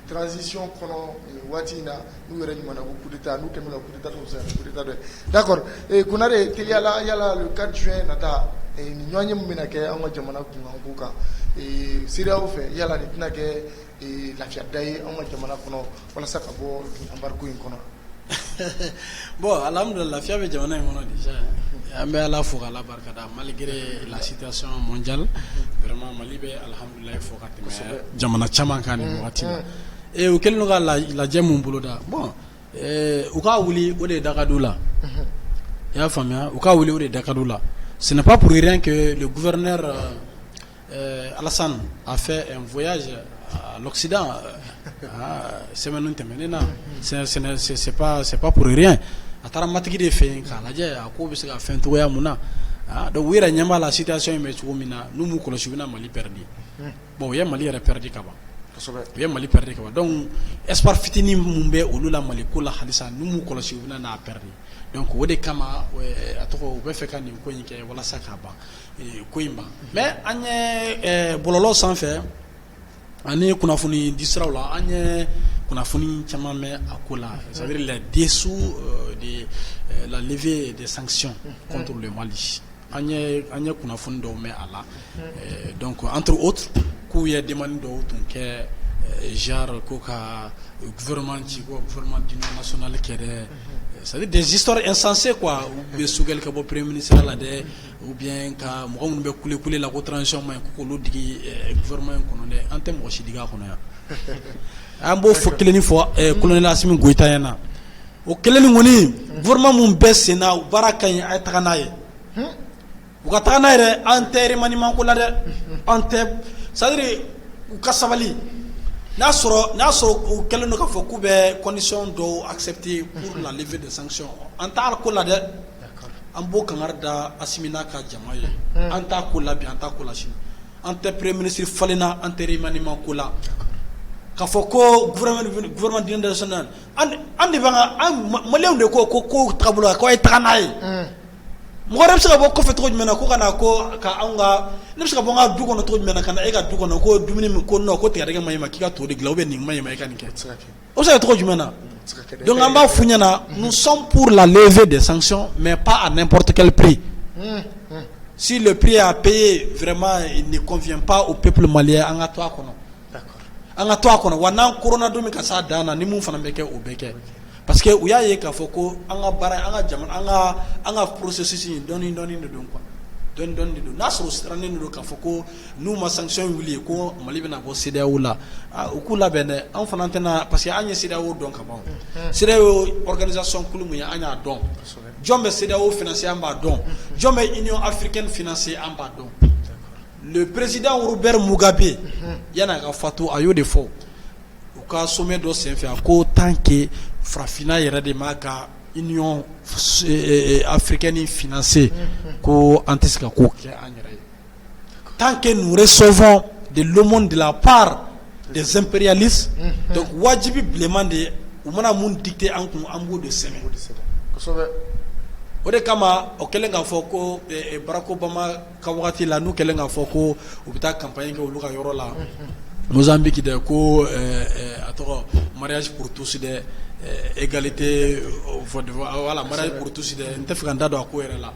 transition kɔnɔ waati in na n'u yɛrɛ ɲuman na ko coup d'état n'u kɛlen bɛ ka coup d'état dɔ sen coup d'état dɔ ye d'accord Konare teliyala yala le 4 juin nata ni ɲɔgɔnye min bɛna kɛ anw ka jamana kunkanko kan CEDEAO fɛ yala nin tɛna kɛ lafiyada ye anw ka jamana kɔnɔ walasa ka bɔ embargo in kɔnɔ. Bon, alhamdulillah, lafiya bɛ jamana in kɔnɔ déjà. An bɛ Ala fo k'Ala barikada malgré la situation mondiale vraiment Mali bɛ alhamdulillah fo ka tɛmɛ jamana caman kan nin waati la. U kɛlen don ka lajɛ mun boloda bon u ka wuli o de da ka d'u la. I y'a faamuya u ka wuli o de da ka d'u la. Ce n'est pas pour rien que le gouverneur Alassane a fait un voyage à l'Occident. Semaine tɛmɛnen na c'est pas pour rien a taara matigi de fɛ yen k'a lajɛ a ko bɛ se ka fɛn togoya mun na donc u yɛrɛ ɲɛ b'a la situation in bɛ cogo min na n'u m'u kɔlɔsi u bɛna Mali perdre bon u ye Mali yɛrɛ perdre ka ban u ye Mali perdre ka ban donc espoir fitinin mun bɛ olu la Mali ko la halisa n'u m'u kɔlɔsi u bɛna n'a perdre donc o de kama a tɔgɔ u bɛ fɛ ka nin ko in kɛ walasa k'a ban ko in ban mais an ye bɔlɔlɔ sanfɛ ani kunnafoni di siraw la an ye kunnafoni caman mɛn a ko la c'est à dire les dessous de la levée des sanctions contre le Mali an ye kunnafoni dɔw mɛn a la donc entre autres k'u ye demande dɔw tun kɛ genre ko ka gouvernement ci ko gouvernement d'union nationale kɛ dɛ c'est-à-dire des histoires insensées quoi ou bɛ sugɛli ka bɔ premier ministre la dɛ ou bien ka mɔgɔ minnu bɛ kule la ko transition ma ɲi ko k'olu digi gouvernement in kɔnɔ dɛ an tɛ mɔgɔ si digi a kɔnɔ yan an b'o fɔ kelen fɔ colonel Asimi Goïta ɲɛna o kelen kɔni gouvernement mun bɛ sen na o baara ka ɲi a ye taga n'a ye u ka taga n'a ye dɛ an tɛ remaniement ko la dɛ an tɛ c'est-à-dire u ka sabali n'a sɔrɔ u kɛlen don k'a fɔ k'u bɛ condition dɔw accepter pour la levée des sanctions an t'a ko la dɛ an b'o kangari da Asimi n'a ka jama ye an t'a ko la bi an t'a ko la sini an tɛ premier ministre falenna an tɛ remaniement ko la k'a fɔ ko gouvernement d'union nationale an de b'an ka maliyɛnw de ko taabolo la k'aw ye taga n'a ye mɔgɔ se ka bɔ kɔfɛ cogo jumɛn na ko kana ko ka anw ka ne bɛ se ka bɔ an ka du kɔnɔ cogo jumɛn na ka na e ka du kɔnɔ ko dumuni min ko non ko tigɛdɛgɛ ma ɲi ma k'i ka to de dilan nin ma ɲi ma i ka nin kɛ o bɛ se ka cogo jumɛn na donc an b'a f'u ɲɛna nous sommes pour la levée des sanctions mais pas à n'importe quel prix si le prix à payer vraiment il ne convient pas au peuple malien an ka to a kɔnɔ an ka to a kɔnɔ wa n'an corona don min ka s'a dan na ni mun fana bɛ kɛ o bɛ kɛ parce que u y'a ye k'a fɔ ko an ka baara an ka jamana an ka processus in dɔɔni de don quoi dɔɔni de don n'a sɔrɔ sirannen de don k'a fɔ ko n'u ma sanction wuli ko Mali bɛna bɔ CEDEAO la u k'u labɛn dɛ an fana tɛna parce que an ye CEDEAO dɔn ka ban CEDEAO organisation kulu mun ye an y'a dɔn jɔn bɛ CEDEAO financer an b'a dɔn jɔn bɛ Union africaine financer an b'a dɔn le président Robert Mugabe yan'a ka fatu a y'o de fɔ u ka sommet dɔ senfɛ a ko tant que farafina yɛrɛ de ma ka Union africaine financer ko an tɛ se ka ko kɛ an yɛrɛ ye tant que nous recevons de l'aumône de la part des impérialistes donc wajibi bilenman de u mana mun dicter an kun an b'o de sɛbɛn o de kama o kɛlen k'a fɔ ko Barack Obama ka wagati la n'u kɛlen k'a fɔ ko u bɛ taa campagne kɛ olu ka yɔrɔ la Mozambique de ko a tɔgɔ mariage pour tous de égalité voilà mariage pour tous de n tɛ fɛ ka n da don a ko yɛrɛ la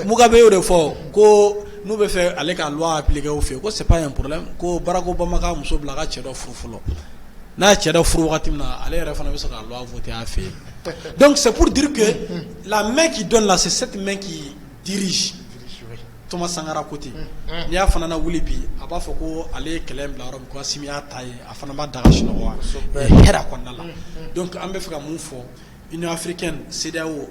Mugabe y'o de fɔ ko n'u bɛ fɛ ale ka loi appliquer u fɛ yen ko c'est pas un problème ko Barack Obama ka muso bila ka cɛ dɔ furu fɔlɔ n'a ye cɛ dɔ furu wagati min na ale yɛrɛ fana bɛ se ka loi voter a fɛ yen donc c'est pour dire que la main qui donne là c'est cette main qui dirige Thomas Sankara côté n'i y'a fana na wuli bi a b'a fɔ ko ale ye kɛlɛ bila yɔrɔ min ko Assimi y'a ta ye a fana b'a daga sunɔgɔ hɛrɛ kɔnɔna la donc an bɛ fɛ ka mun fɔ Union africaine CEDEAO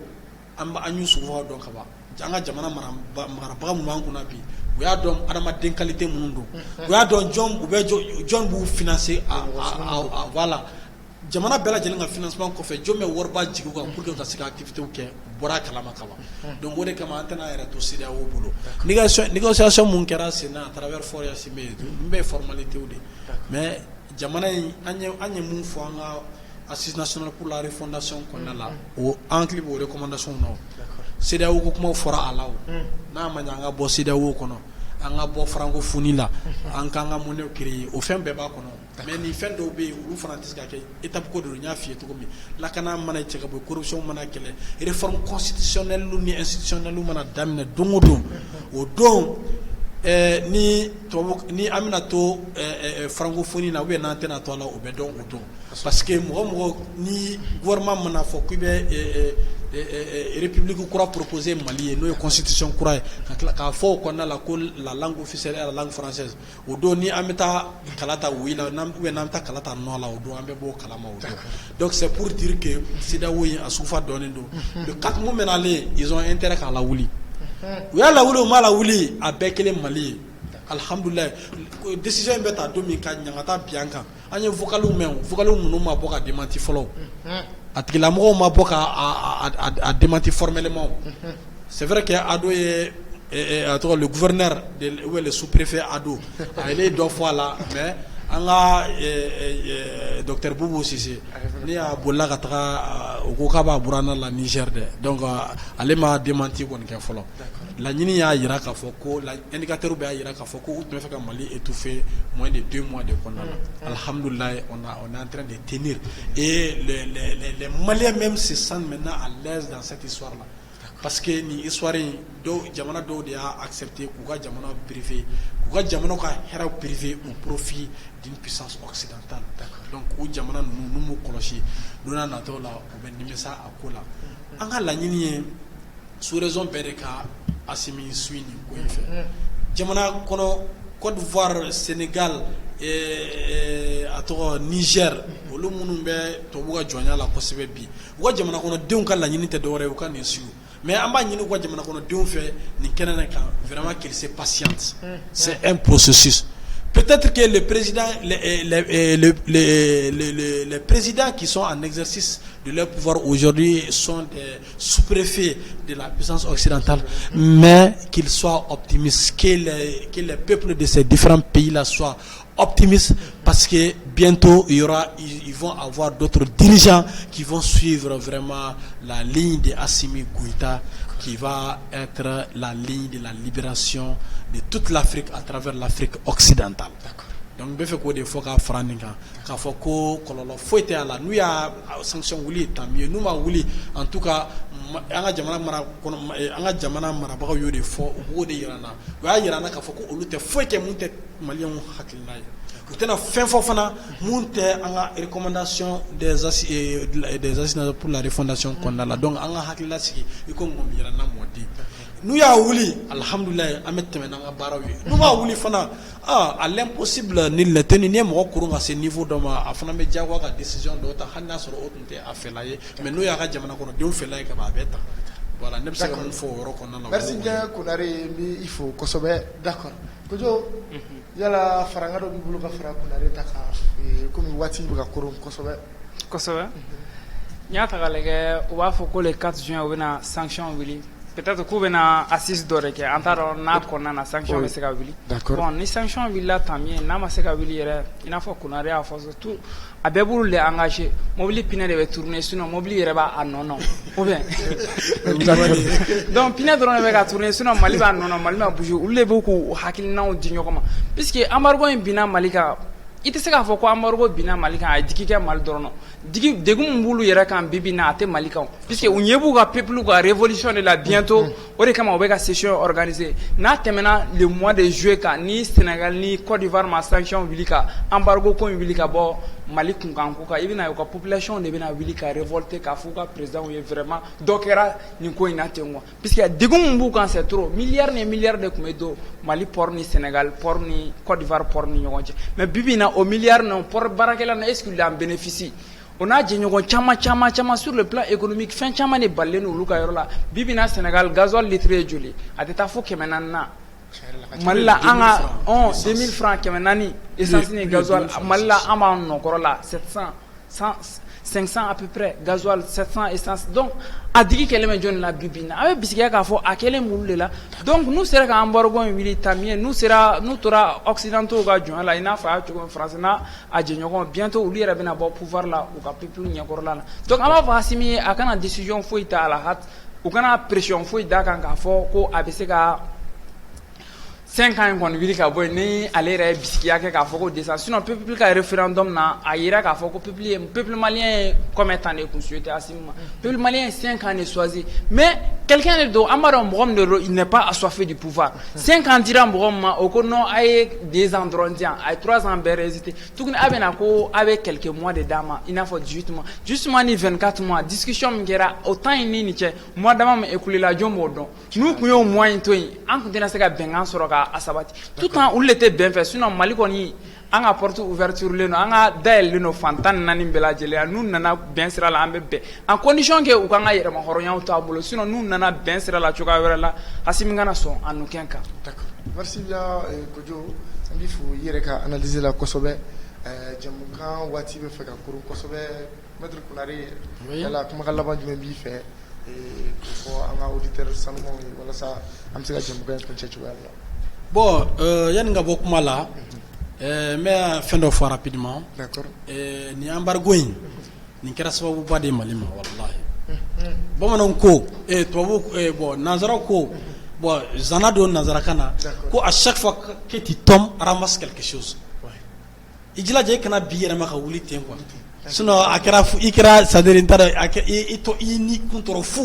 an y'u sugu fɔ dɔn ka ban an ka jamana marabaga minnu b'an kunna bi u y'a dɔn adamaden qualité minnu don u y'a dɔn jɔn b'u financer voilà jamana bɛɛ lajɛlen ka financement kɔfɛ jɔn bɛ wariba jigin u kan pour que ka se ka activité kɛ bɔra kalama ka ban donc o de kama an tɛna yɛrɛ to CEDEAO bolo négociation mun kɛra sen na à travers Faure Gnassingbé n bɛ formalité de mais jamana in an ye mun fɔ an ka assise nationale pour la refondation kɔnɔna la o an hakili b'o recommandation na CEDEAO ko kumaw fɔra a la n'a ma ɲɛ an ka bɔ CEDEAO kɔnɔ an ka bɔ francophonie la an k'an ka monnaie créer o fɛn bɛɛ b'a kɔnɔ mais ni fɛn dɔw bɛ yen olu fana tɛ se ka kɛ étape ko de don n y'a f'i ye cogo min lakana mana cɛ ka bɔ corruption mana kɛlɛ réforme constitutionnelle ni institutionnelle mana daminɛ don o don o don ni an bɛna to francophonie na ou bien n'an tɛna to a la o bɛ dɔn o don parce que mɔgɔ ni gouvernement mana fɔ k'i bɛ république kura proposé Mali ye n'o ye constitution kura ye k'a fɔ o kɔnɔna la ko la langue officielle est la langue française o don ni an bɛ taa kala ta oui la ou bien n'an bɛ taa kala ta non la o don an bɛ bɔ o kalama o don donc c'est pour dire que CEDEAO ye a sugufa dɔɔnin don le 4 mun bɛ nalen ils ont intérêt k'a lawuli u y'a lawuli o ma lawuli a bɛɛ kelen Mali ye alhamdulilayi décision in bɛ ta don min ka ɲangata bi an kan an ye vocaliw mɛn vocaliw ninnu ma bɔ ka démenti fɔlɔ a tigilamɔgɔw ma bɔ ka démenti formellement c'est vrai que Ado ye le gouverneur ou le sous-préfet Ado a ye dɔ fɔ a la mais an ka docteur Boubou Cissé ne y'a bolila ka taga o ko k'a b'a buranna la Niger dɛ donc ale ma démenti kɔni kɛ fɔlɔ laɲini y'a yira k'a fɔ ko indicateur bɛɛ y'a yira k'a fɔ ko u tun bɛ fɛ ka Mali étouffer moins de 2 mois de kɔnɔna la alhamdulilayi on est en train de tenir et les Maliens même se sentent maintenant à l'aise dans cette histoire là parce que ni histoire in jamana dɔw de y'a accepté k'u ka jamana privé k'u ka jamana ka hɛrɛw privé au profit d'une puissance occidentale donc o jamana ninnu n'u m'u kɔlɔsi don n'a nataw la u bɛ nimisa a ko la an ka laɲini ye sous raison bɛɛ de ka Assimi suit nin ko in fɛ jamana kɔnɔ Côte d'Ivoire Sénégal a tɔgɔ Niger olu minnu bɛ tubabu ka jɔnya la kosɛbɛ bi u ka jamana kɔnɔdenw ka laɲini tɛ dɔwɛrɛ ye u ka nin siw mais an b'a ɲini u ka jamana kɔnɔdenw fɛ nin kɛnɛ na kan vraiment qu'ils se patientent c'est un processus peut-être que les présidents qui sont en exercice de leur pouvoir aujourd'hui sont des sous-préfets de la puissance occidentale, mais qu'ils soient optimistes, que les peuples de ces différents pays-là soient optimistes, parce que bientôt ils vont avoir d'autres dirigeants qui vont suivre vraiment la ligne de Assimi Goïta qui va être la ligne de la libération de toute l'Afrique à travers l'Afrique occidentale. Donc bɛ fɛ k'o de fɔ k'a fara nin kan k'a fɔ ko kɔlɔlɔ foyi tɛ a la n'u y'a sanction wuli tant mieux n'u ma wuli en tout cas an ka jamana marabagaw y'o de fɔ u b'o de yira n na u y'a yira n na k'a fɔ ko olu tɛ foyi kɛ mun tɛ maliyɛnw hakilina ye u tɛna fɛn fɔ fana mun tɛ an ka recommandation des assises pour la refondation kɔnɔna la donc an ka hakilila sigi i ko mɔgɔ min yira n na mɔden n'u y'a wuli alhamdulilayi an bɛ tɛmɛ n'an ka baaraw ye n'u m'a wuli fana à l'impossible ni lɛtɛni n'i ye mɔgɔ kurun ka se niveau dɔ ma a fana bɛ diyagoya ka décision dɔ ta hali n'a sɔrɔ o tun tɛ a fɛla ye mais n'o y'a ka jamana kɔnɔdenw fɛla ye ka ban a bɛ ta voilà ne bɛ se ka mun fɔ o yɔrɔ kɔnɔna la. merci bien Konare n bɛ i fo kosɛbɛ d'accord Kojo yala faranga dɔ b'i bolo ka fara Konare ta kan komi waati bɛ ka koron kosɛbɛ. N'i y'a ta k'a lajɛ u b'a fɔ ko le 4 juin u bɛna sanction wuli peut-être k'u bɛna assise dɔ de kɛ an t'a dɔn n'a kɔnɔna na sanction bɛ se ka wuli bon ni sanction wulila tant mieux n'a ma se ka wuli yɛrɛ i n'a fɔ Konare y'a fɔ surtout a bɛɛ b'olu de engagé mobili pinɛ de bɛ tourner sinon mobili yɛrɛ b'a nɔnɔ ou bien donc pinɛ dɔrɔn de bɛ ka tourner sinon Mali b'a nɔnɔ Mali ma bouger olu de b'u k'u hakilinaw di ɲɔgɔn ma puisque embargo in binna Mali kan i tɛ se k'a fɔ ko embargo binna Mali kan a ye digi kɛ Mali dɔrɔn degun min b'olu yɛrɛ kan bi na a tɛ Mali kan puisque u ɲɛ b'u ka peuple ka révolution de la bientôt o de kama u bɛ ka session organiser n'a tɛmɛna le mois de juillet kan ni Sénégal ni Côte d'Ivoire ma sanction wuli ka embargo ko in wuli ka bɔ Mali kunkan ko kan i bɛna ye u ka population de bɛna wuli ka révolter k'a fɔ u ka président ye vraiment dɔ kɛra nin ko in na ten quoi puisque degun min b'u kan c'est trop milliards ni milliards de tun bɛ don Mali port ni Sénégal port ni Côte d'Ivoire port ni ɲɔgɔn cɛ mais bi na o milliards na port baarakɛla na est-ce qu'il en bénéficie on a jɛɲɔgɔn caman sur le plan économique fɛn caman de balilen don olu ka yɔrɔ la bi na Sénégal gasoil litre ye joli a tɛ taa fo 400 na Mali la an ka 2000 francs 400 essence ni gasoil Mali la an b'an nɔkɔrɔ la 500 à peu près gasoil 700 essence donc a digi kɛlen bɛ jɔnni la bi na a bɛ bisikiya k'a fɔ a kɛlen b'olu de la donc n'u sera ka embargo in wuli tant mieux n'u tora occidentaux ka jɔnya la i n'a fɔ a y'a cogo min France n'a a jɛɲɔgɔn bientôt olu yɛrɛ bɛna bɔ pouvoir la u ka peuple ɲɛkɔrɔla la donc an b'a fɔ Asimi ye a kana décision foyi ta a la hâte u kana pression foyi d'a kan k'a fɔ ko a bɛ se ka 5 ans in kɔni wuli ka bɔ yen ni ale yɛrɛ ye bisikiya kɛ k'a fɔ ko descend sinon peuple ka référendum na a yira k'a fɔ ko peuple malien ye combien de temps de kun souhaité Assimi ma peuple malien ye 5 ans de choisi mais quelqu'un de don an b'a dɔn mɔgɔ min de don il n'est pas assoiffé du pouvoir 5 ans dira mɔgɔ min ma o ko non a ye 2 ans dɔrɔn di yan a ye 3 ans bɛɛ résister tuguni a bɛna ko a bɛ quelques mois de d'a ma i n'a fɔ 18 mois justement ni 24 mois discussion min kɛra o temps in ni nin cɛ mois dama min écoulé la jɔn b'o dɔn n'u tun y'o mois in to yen an tun tɛna se ka bɛnkan sɔrɔ ka a sabati tout temps olu de tɛ bɛn fɛ sinon Mali kɔni an ka porte ouverture len don an ka dayɛlɛlen don fan 14 bɛɛ lajɛlen n'u nana bɛn sira la an bɛ bɛn en condition que u kan ka yɛrɛma hɔrɔnyaw to a bolo sinon n'u nana bɛn sira la cogoya wɛrɛ la Assimi kana sɔn a nukɛn kan. D'accord merci bien Kojo an b'i fo i yɛrɛ ka analyse la kosɛbɛ jamukan waati bɛ fɛ ka koron kosɛbɛ maître Konare yala kumakan laban jumɛn b'i fɛ k'o fɔ an ka auditeur sanumanw ye walasa an bɛ se ka jamukan in kuncɛ cogoya min na. Bon, yanni ka bɔ kuma la n bɛ fɛn dɔ fɔ rapidement nin embargo in nin kɛra sababuba de ye Mali ma walahi bamananw ko tubabu bon nanzaraw ko bon zana don nanzarakan na ko à chaque fois que tu tombes ramasse quelque chose i jilaja i kana bi yɛrɛma ka wuli ten quoi sinon a kɛra i kɛra c'est-à-dire n t'a dɔn i ni kun tɔrɔ fu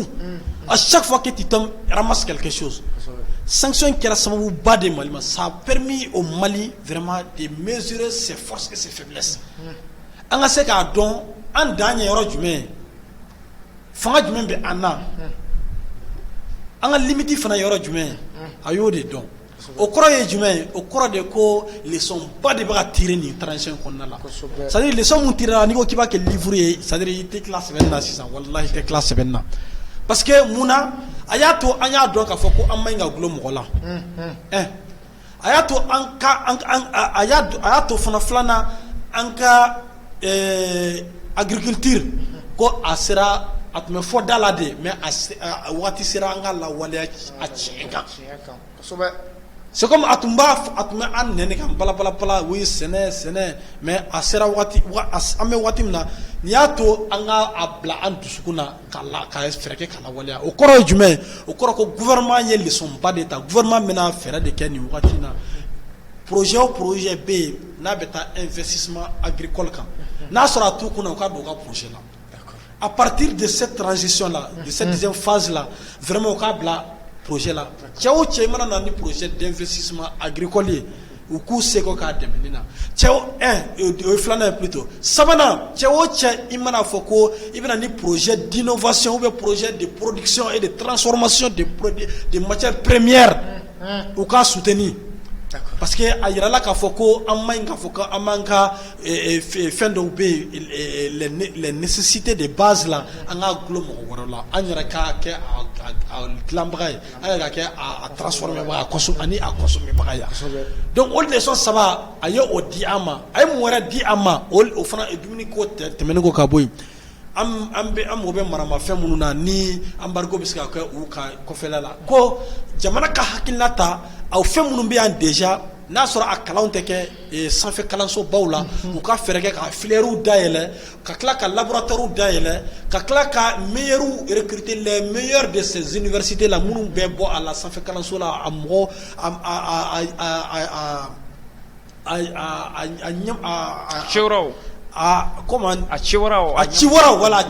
à chaque fois que tu tombes ramasse quelque chose. Sanction kɛra sababuba de Mali ma ça a permis au Mali vraiment de mesurer ses forces et ses faiblesses an ka se k'a dɔn an dan ye yɔrɔ jumɛn fanga jumɛn bɛ an na an ka limite fana yɔrɔ jumɛn a y'o de dɔn o kɔrɔ ye jumɛn o kɔrɔ de ko leçon ba de bɛ ka tirer nin transition kɔnɔna la c'est à dire leçon mun tirera n'i ko k'i b'a kɛ livre ye c'est à dire i tɛ tila sɛbɛnni na sisan walahi i tɛ tila sɛbɛnni na parce que munna a y'a to an y'a dɔn k'a fɔ ko an man ɲi ka gulon mɔgɔ la a y'a to a y'a to fana filanan an ka agriculture ko a sera a tun bɛ fɔ da la de mais a waati sera an ka lawaleya a tiɲɛ kan kosɛbɛ c'est comme atumba an nene kan pala oui sene mais a sera wati ame wati na ni ato anga abla an dusukuna kala ka freke kala wala o koro jume o koro ko gouvernement ye leçon pas d'état gouvernement mena faire de ken wati na projet B na beta investissement agricole kan na sera tout kuna ka do ka projet là à partir de cette transition là de cette deuxième phase là vraiment ka bla projet là tchao tchemana na ni projet d'investissement agricole ou ku seko ka demenina tchao flana plutôt sabana tchao imana foko ibana ni projet d'innovation ou projet de production et de transformation de produits de matières premières ou ka soutenir. Parce que ayira la ka foko amanga foko amanga fin de les nécessités de base là anga glomo worola anyara ka ke a klambray ayara ke a transformer ba consommer ba ya donc all les sont ça va ayo odi ama ay mwara di ama o fana edumini ko temene ko kaboy am obe marama fɛn minnu na ni embargo bɛ se ka kɛ u ka kɔfɛla la ko jamana ka hakilata aw fɛn minnu bɛ yan déjà n'a sɔrɔ a kalanw tɛ kɛ sanfɛ kalanso baw la u ka fɛɛrɛ kɛ ka filières dayɛlɛ ka tila ka laboratoires dayɛlɛ ka tila ka meilleurs recruter les meilleurs de ces universités la minnu bɛ bɔ a la sanfɛ kalanso la a mɔgɔ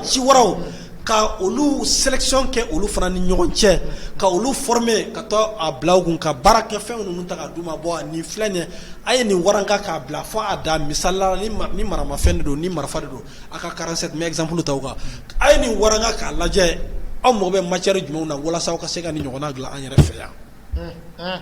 chiwaraw ka olu sélection kɛ olu fana ni ɲɔgɔn cɛ ka olu former ka to a bila kun ka baara kɛ fɛn ninnu ta ka duma bɔ ni filɛ nin a ye nin waranka k'a bila fo a da misala ni maramafɛn de don ni marifa de don a ka 47 mais exemple ta o kan a ye nin waranka k'a lajɛ aw mago bɛ matière jumɛnw na walasa aw ka se ka nin ɲɔgɔnna dilan an yɛrɛ fɛ yan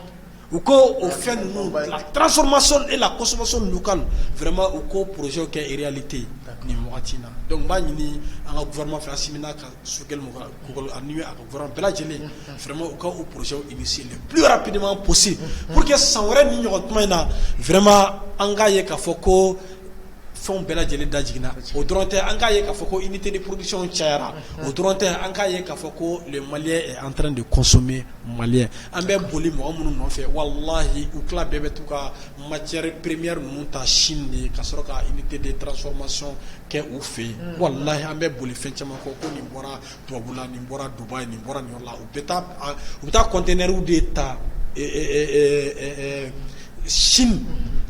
ou ko au fait nous la transformation et la consommation locale vraiment ou ko projet qui est réalité ni moatina donc ba ni en gouvernement fait simina ka sugel mo ko annuer ak gouvernement bela jeli vraiment ou ko projet initié le plus rapidement possible pour que sans wara ni ñoko mayna vraiment engagé ka foko fond bela jeli dajigna au dronte engagé ka foko unité de production tiara au dronte engagé ka foko le malien est en train de consommer malien ambe boli mo amunu no fe wallahi ou club bebe tuka matière première monta chine ka soroka unité de transformation ke ou fait wallahi ambe boli fenchama ko ni bora tobula ni bora dubai ni bora ni la ou beta conteneur ou d'état Chine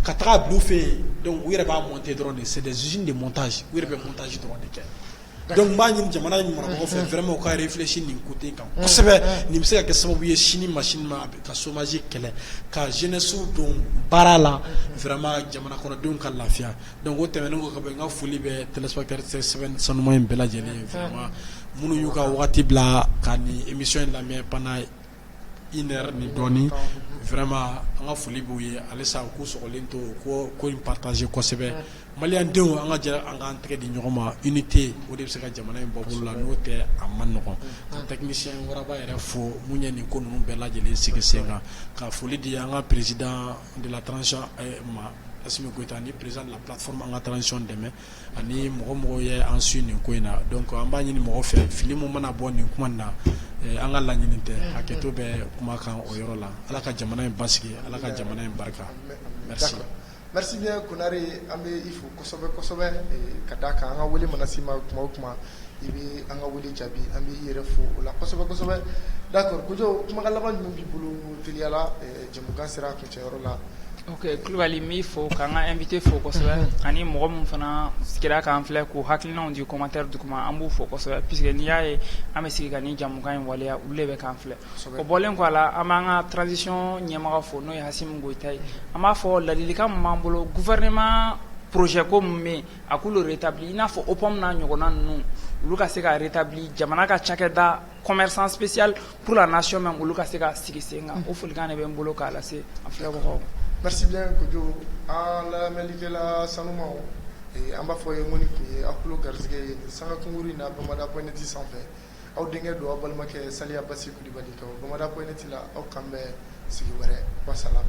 katra bluffé donc oui va monter drone c'est des usines de montage oui va montage drone de donc ba ñim jamana ñu mo fait vraiment ko réfléchir ni côté kan ko sebe ni mse ka sababu ye chine machine ma ka chômage kele ka jeunesse don barala vraiment jamana ko don kan lafia donc o temene ko ka be nga fuli be téléspectateur 7 sonu moyen bela jeli vraiment munu yu ka wati bla kan émission la mais pendant une heure ni doni vraiment anga foli bu ye ale sa ko sogolen to ko in partager ko sebe malian dew anga jara anga entre di ñogoma unité o de se ka jamana en bobu la note amman no ko technicien wara ba yere fo munye ni ko nunu be la jeli sigi senga ka foli di anga président de la transition ma Assimi Goïta ni président de la plateforme anga transition demain ani mo ye en suini ko ina donc amba ni mo fe filimu mana bonni kuma na anga la ñininte haketo be kuma kan o yoro la ala ka jamana en basiki ala ka jamana en barka merci merci bien kunari ambe ifu kosobe kadaka anga wuli manasima kuma ibi anga wuli jabi ambe yerefu la kosobe d'accord kujo kuma kala ban mu bibulu filiala jamuga sira ko yoro la ok Kulubali mi fo kan ka invité fo kosɛbɛ ani mɔgɔ min fana sigira k'an filɛ k'u hakilinaw di commentaire duguma an b'u fo kosɛbɛ puisque n'i y'a ye an bɛ sigi ka ni jamukan in waleya olu de bɛ k'an filɛ o bɔlen kɔ a la an b'an ka transition ɲɛmɔgɔ fo n'o ye Assimi Goïta ye an b'a fɔ ladilikan min b'an bolo gouvernement projet ko min bɛ yen a k'olu rétablir i n'a fɔ OPOM n'a ɲɔgɔnna ninnu olu ka se ka rétablir jamana ka cakɛda commerçant spécial pour la nation même olu ka se ka sigi sen kan o folikan de bɛ n bolo k'a lase an filɛbagaw. Merci bien Kojo. La melike la sanuma et amba foye ngoni ki akulo garzige sanga kunguri na bamada pointi sanfɛ aw denkɛ do aw balima kɛ Saliya Basi Kulibali to bamada pointi la aw kan bɛ sigi wɛrɛ wassalam.